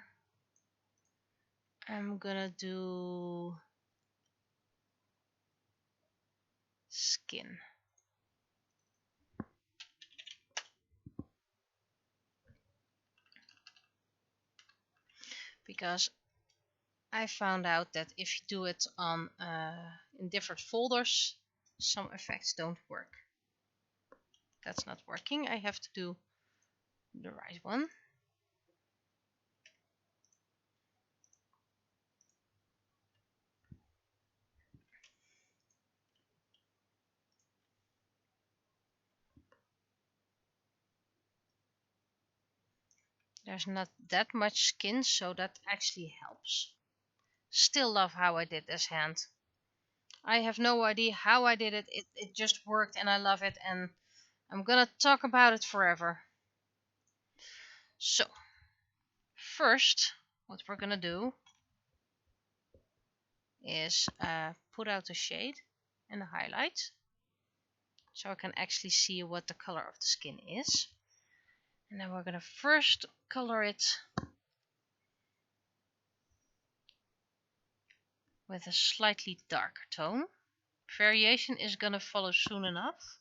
I'm gonna do skin. because I found out that if you do it on in different folders, some effects don't work. That's not working. I have to do the right one. There's not that much skin, so that actually helps. Still love how I did this hand. I have no idea how I did it. It just worked and I love it, and I'm gonna talk about it forever. So, first, what we're gonna do is put out the shade and the highlight, so I can actually see what the color of the skin is. And then we're gonna first color it with a slightly darker tone. Variation is gonna follow soon enough.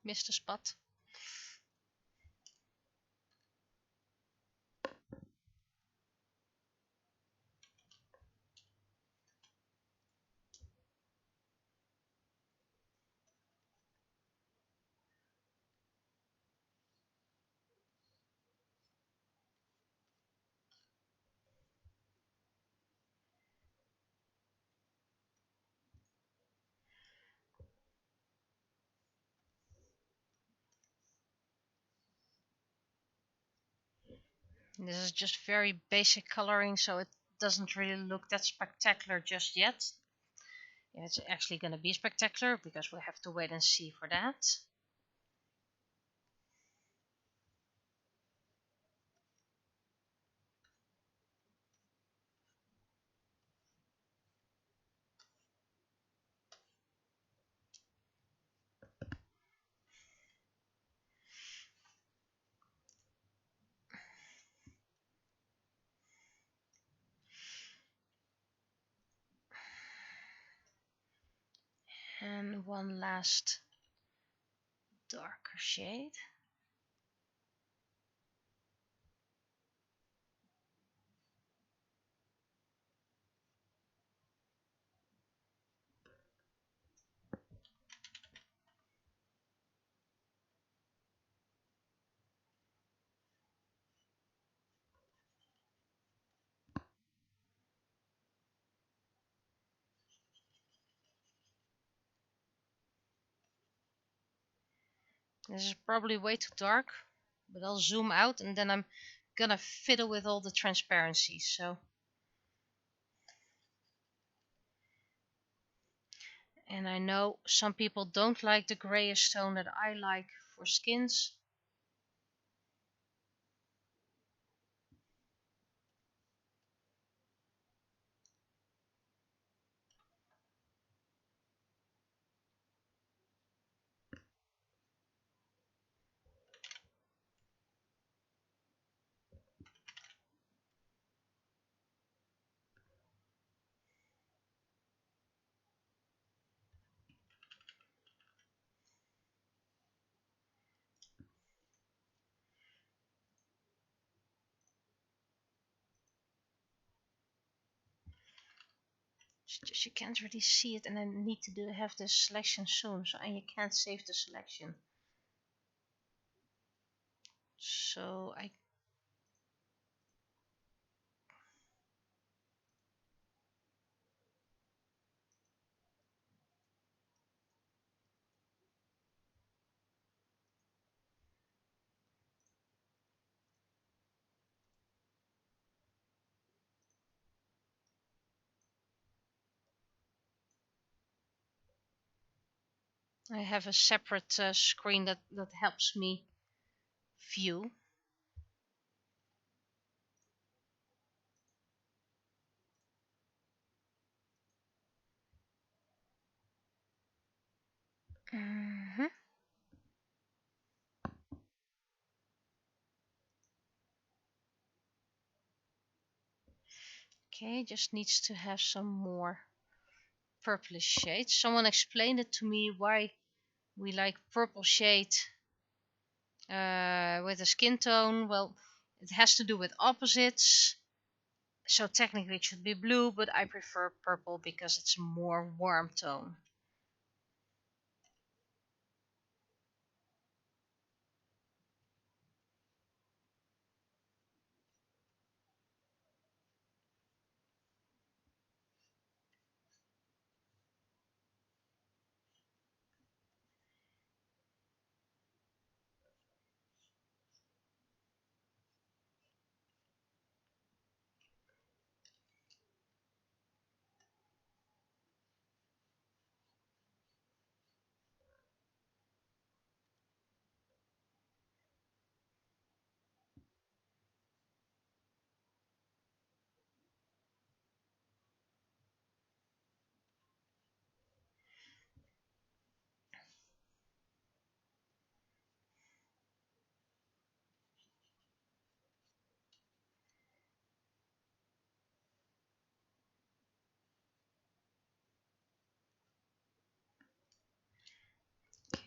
Missed a spot. This is just very basic coloring, so it doesn't really look that spectacular just yet. It's actually going to be spectacular because we have to wait and see for that. And one last darker shade. This is probably way too dark, but I'll zoom out and then I'm gonna fiddle with all the transparency. So, and I know some people don't like the grayish tone that I like for skins. It's just you can't really see it, and I need to have this selection soon, so and you can't save the selection. So I I have a separate screen that helps me view. Mm-hmm. Okay, just needs to have some more purplish shades. Someone explained it to me why we like purple shade with a skin tone. Well, it has to do with opposites. So technically it should be blue, but I prefer purple because it's a more warm tone.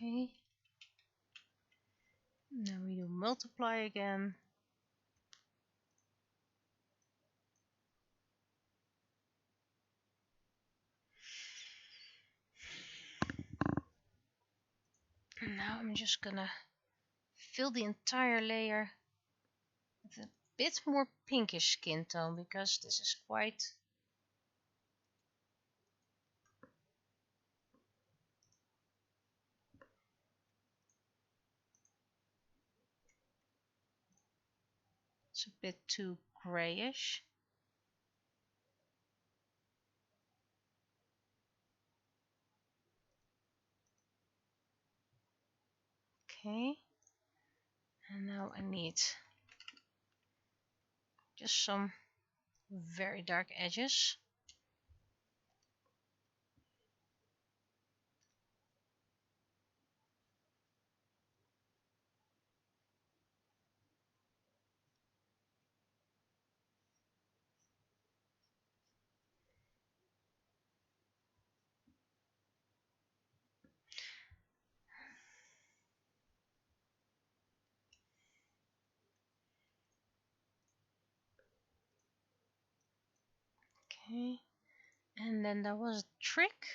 Okay. Now we do multiply again. Now I'm just gonna fill the entire layer with a bit more pinkish skin tone because this is quite it's a bit too grayish. Okay. And now I need just some very dark edges. Okay. And then there was a trick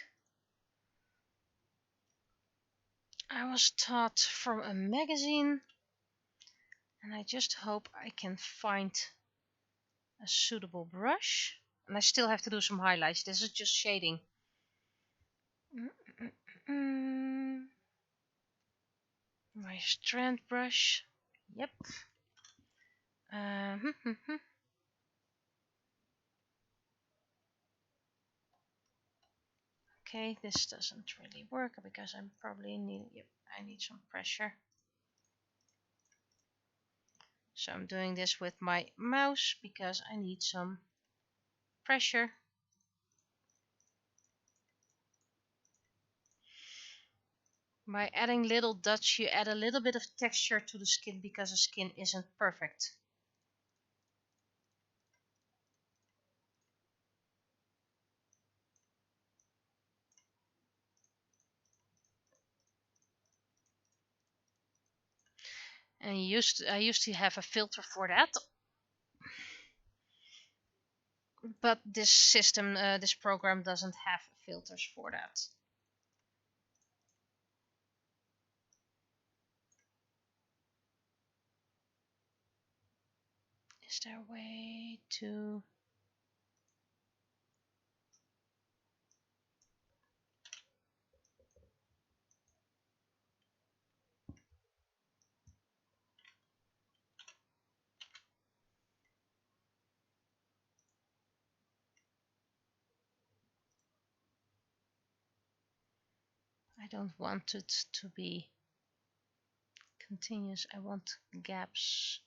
I was taught from a magazine, and I just hope I can find a suitable brush. And I still have to do some highlights. This is just shading. My strand brush. Yep. Okay, this doesn't really work because I'm probably need. Yep, I need some pressure. So I'm doing this with my mouse because I need some pressure. By adding little dots, you add a little bit of texture to the skin because the skin isn't perfect. And I used to have a filter for that, but this system, this program doesn't have filters for that. Is there a way to... I don't want it to be continuous. I want gaps.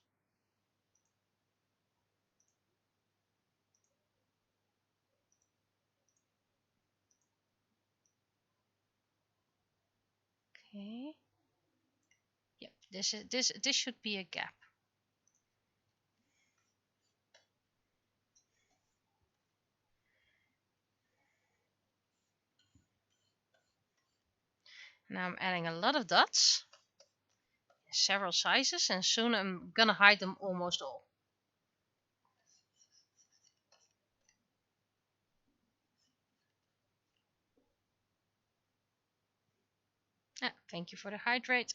Okay. Yep, this should be a gap. Now I'm adding a lot of dots, several sizes, and soon I'm gonna hide them almost all. Ah, thank you for the hydrate.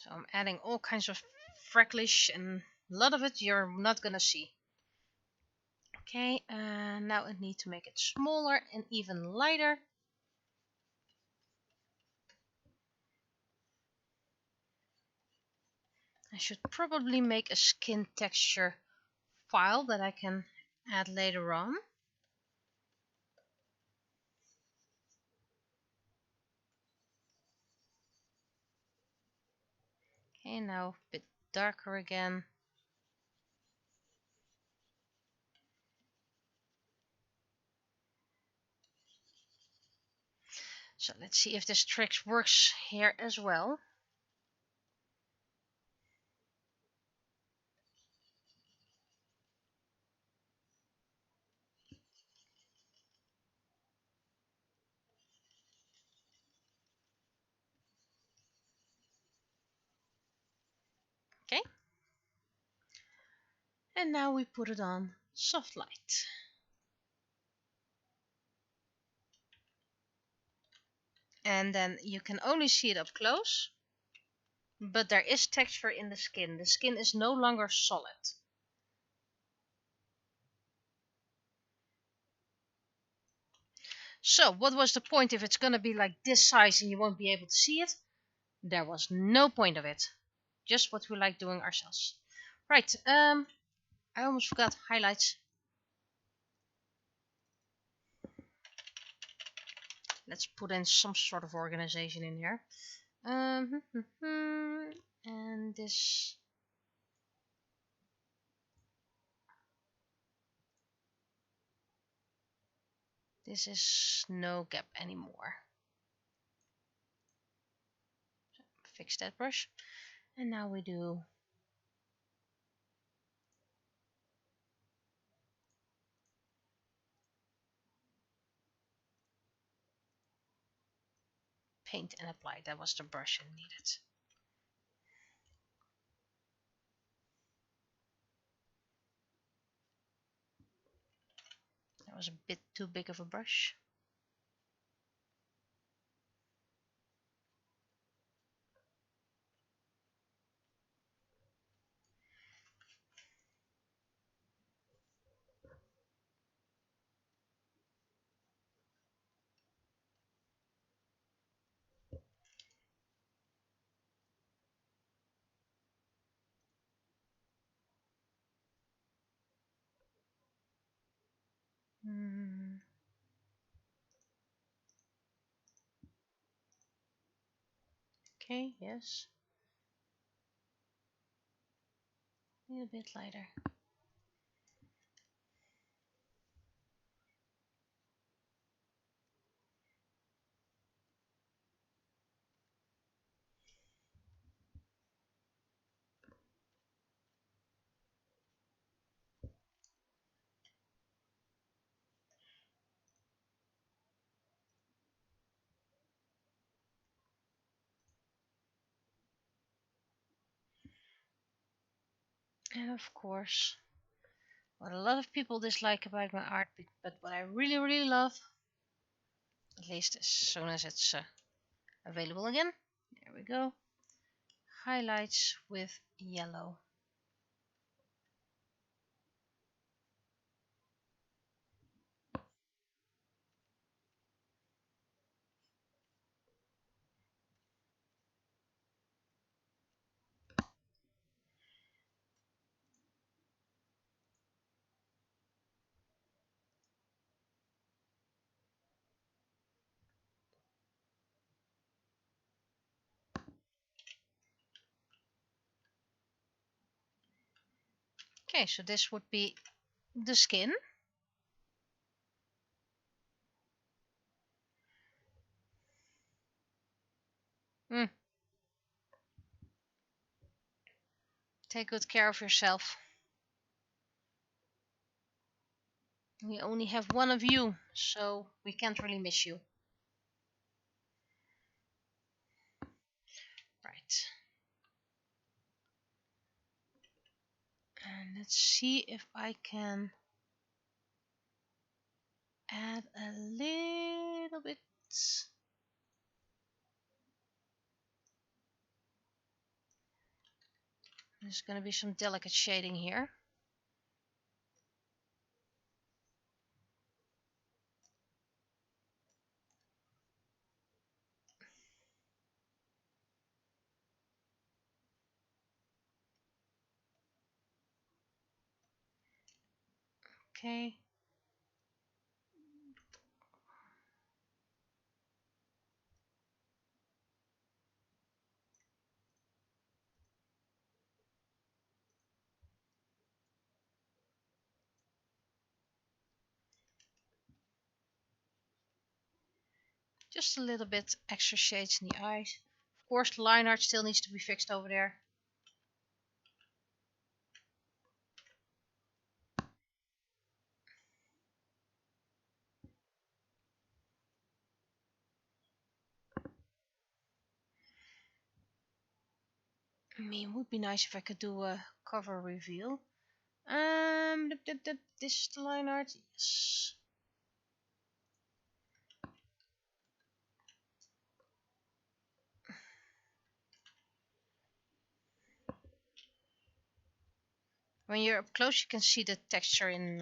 So I'm adding all kinds of frecklish, and a lot of it you're not gonna see. Okay, now I need to make it smaller and even lighter. I should probably make a skin texture file that I can add later on. Okay, now a bit darker again. So let's see if this trick works here as well. Okay. And now we put it on soft light. And then you can only see it up close, but there is texture in the skin. The skin is no longer solid. So what was the point if it's going to be like this size and you won't be able to see it? There was no point of it. Just what we like doing ourselves. Right, I almost forgot highlights. Let's put in some sort of organization in here. And this. This is no gap anymore. So fix that brush. And now we do paint and apply. That was the brush I needed. That was a bit too big of a brush. Okay, yes. A little bit lighter. And of course, what a lot of people dislike about my art, but what I really love, at least as soon as it's available again. There we go. Highlights with yellow. Okay, so this would be the skin. Take good care of yourself. We only have one of you, so we can't really miss you. Right. And let's see if I can add a little bit. There's going to be some delicate shading here. Okay. Just a little bit extra shades in the eyes. Of course, the line art still needs to be fixed over there. I mean, it would be nice if I could do a cover reveal. This is the line art. Yes. When you're up close, you can see the texture in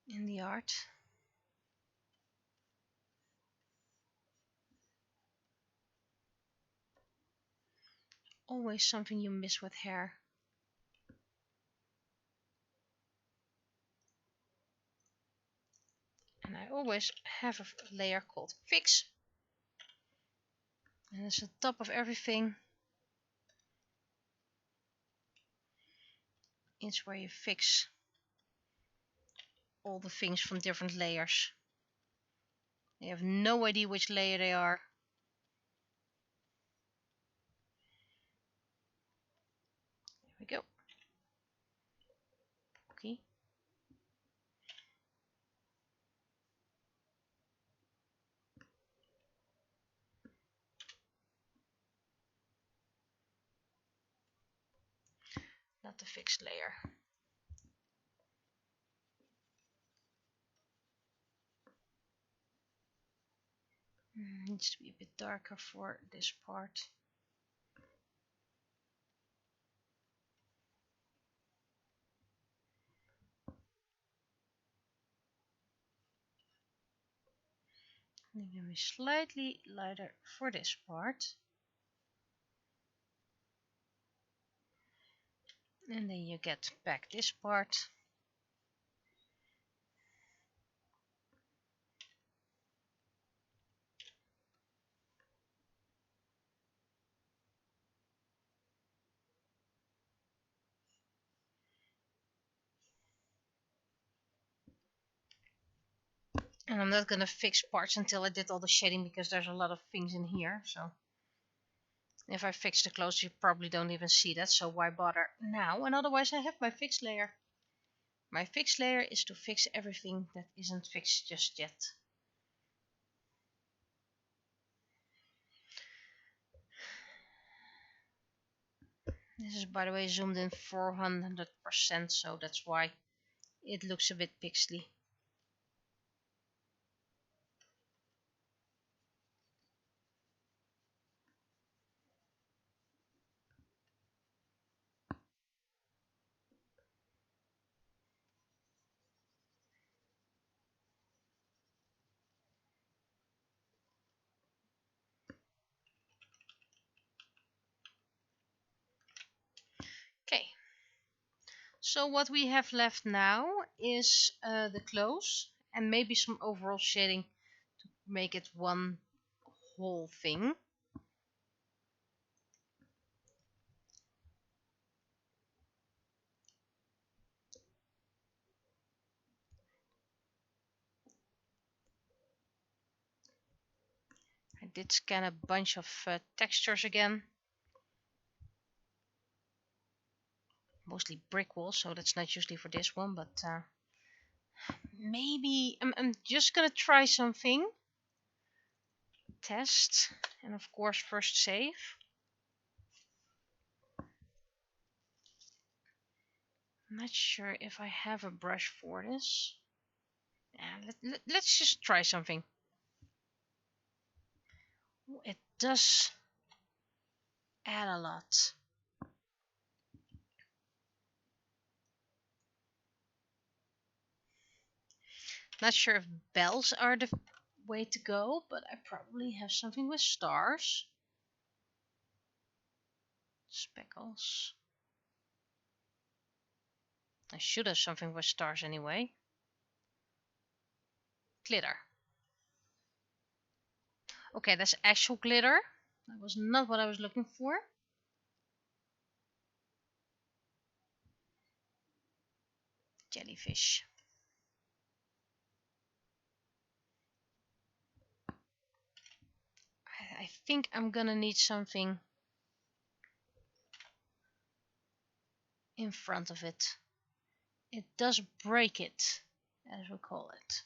the art. Always something you miss with hair. And I always have a layer called Fix. And it's the top of everything. It's where you fix all the things from different layers. You have no idea which layer they are. There we go. Okay. Not the fixed layer. Needs to be a bit darker for this part. And then be slightly lighter for this part. And then you get back this part. And I'm not gonna fix parts until I did all the shading because there's a lot of things in here. So if I fix the clothes, you probably don't even see that. So why bother now? And otherwise I have my fixed layer. My fixed layer is to fix everything that isn't fixed just yet. This is, by the way, zoomed in 400%, so that's why it looks a bit pixely. Okay, so what we have left now is the clothes and maybe some overall shading to make it one whole thing. did scan a bunch of textures again. Mostly brick walls, so that's not usually for this one, but maybe I'm just gonna try something. Test, and of course first save. I'm not sure if I have a brush for this. Let's just try something. It does add a lot. Not sure if bells are the way to go, but I probably have something with stars. Speckles. I should have something with stars anyway. Glitter. Okay, that's actual glitter. That was not what I was looking for. Jellyfish. I think I'm gonna need something in front of it. It does break it, as we call it.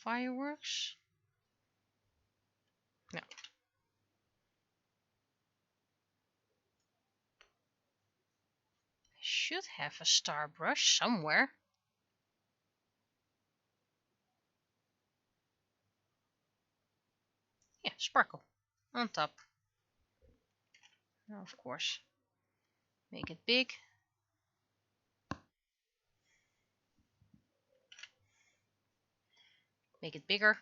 Fireworks? No. I should have a star brush somewhere. Yeah, sparkle on top. Now, of course, make it big. Make it bigger.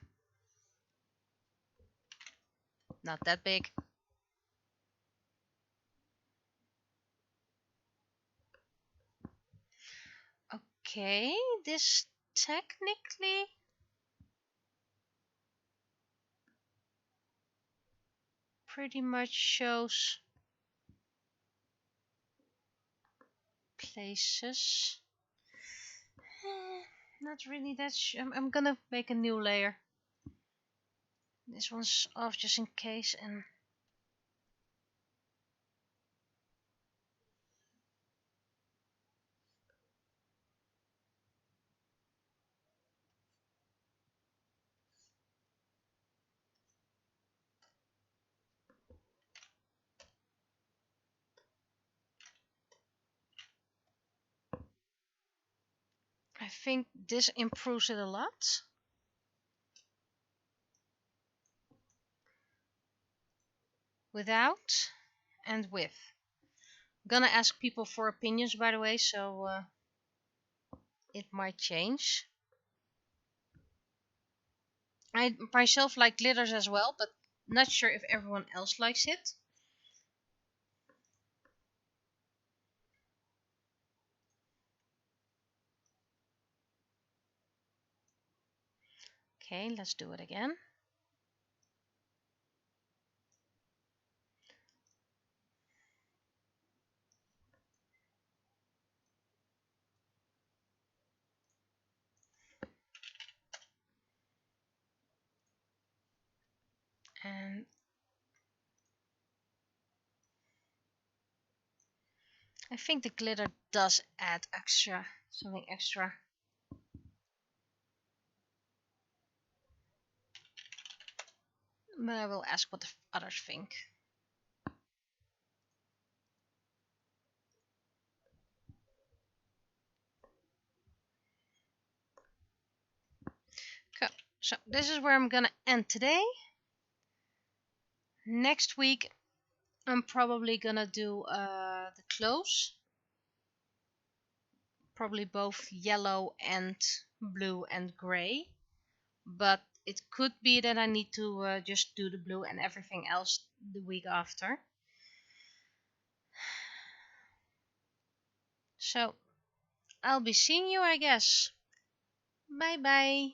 Not that big. Okay, this technically pretty much shows places. Not really that I'm gonna make a new layer. This one's off just in case, and I think this improves it a lot. Without and with. I'm gonna ask people for opinions, by the way, so it might change. I myself like glitters as well, but not sure if everyone else likes it. Okay, let's do it again. And I think the glitter does add something extra. But I will ask what the others think. Okay, so this is where I'm gonna end today. Next week I'm probably gonna do the clothes. Probably both yellow and blue and gray. But it could be that I need to just do the blue and everything else the week after. So I'll be seeing you, I guess. Bye bye.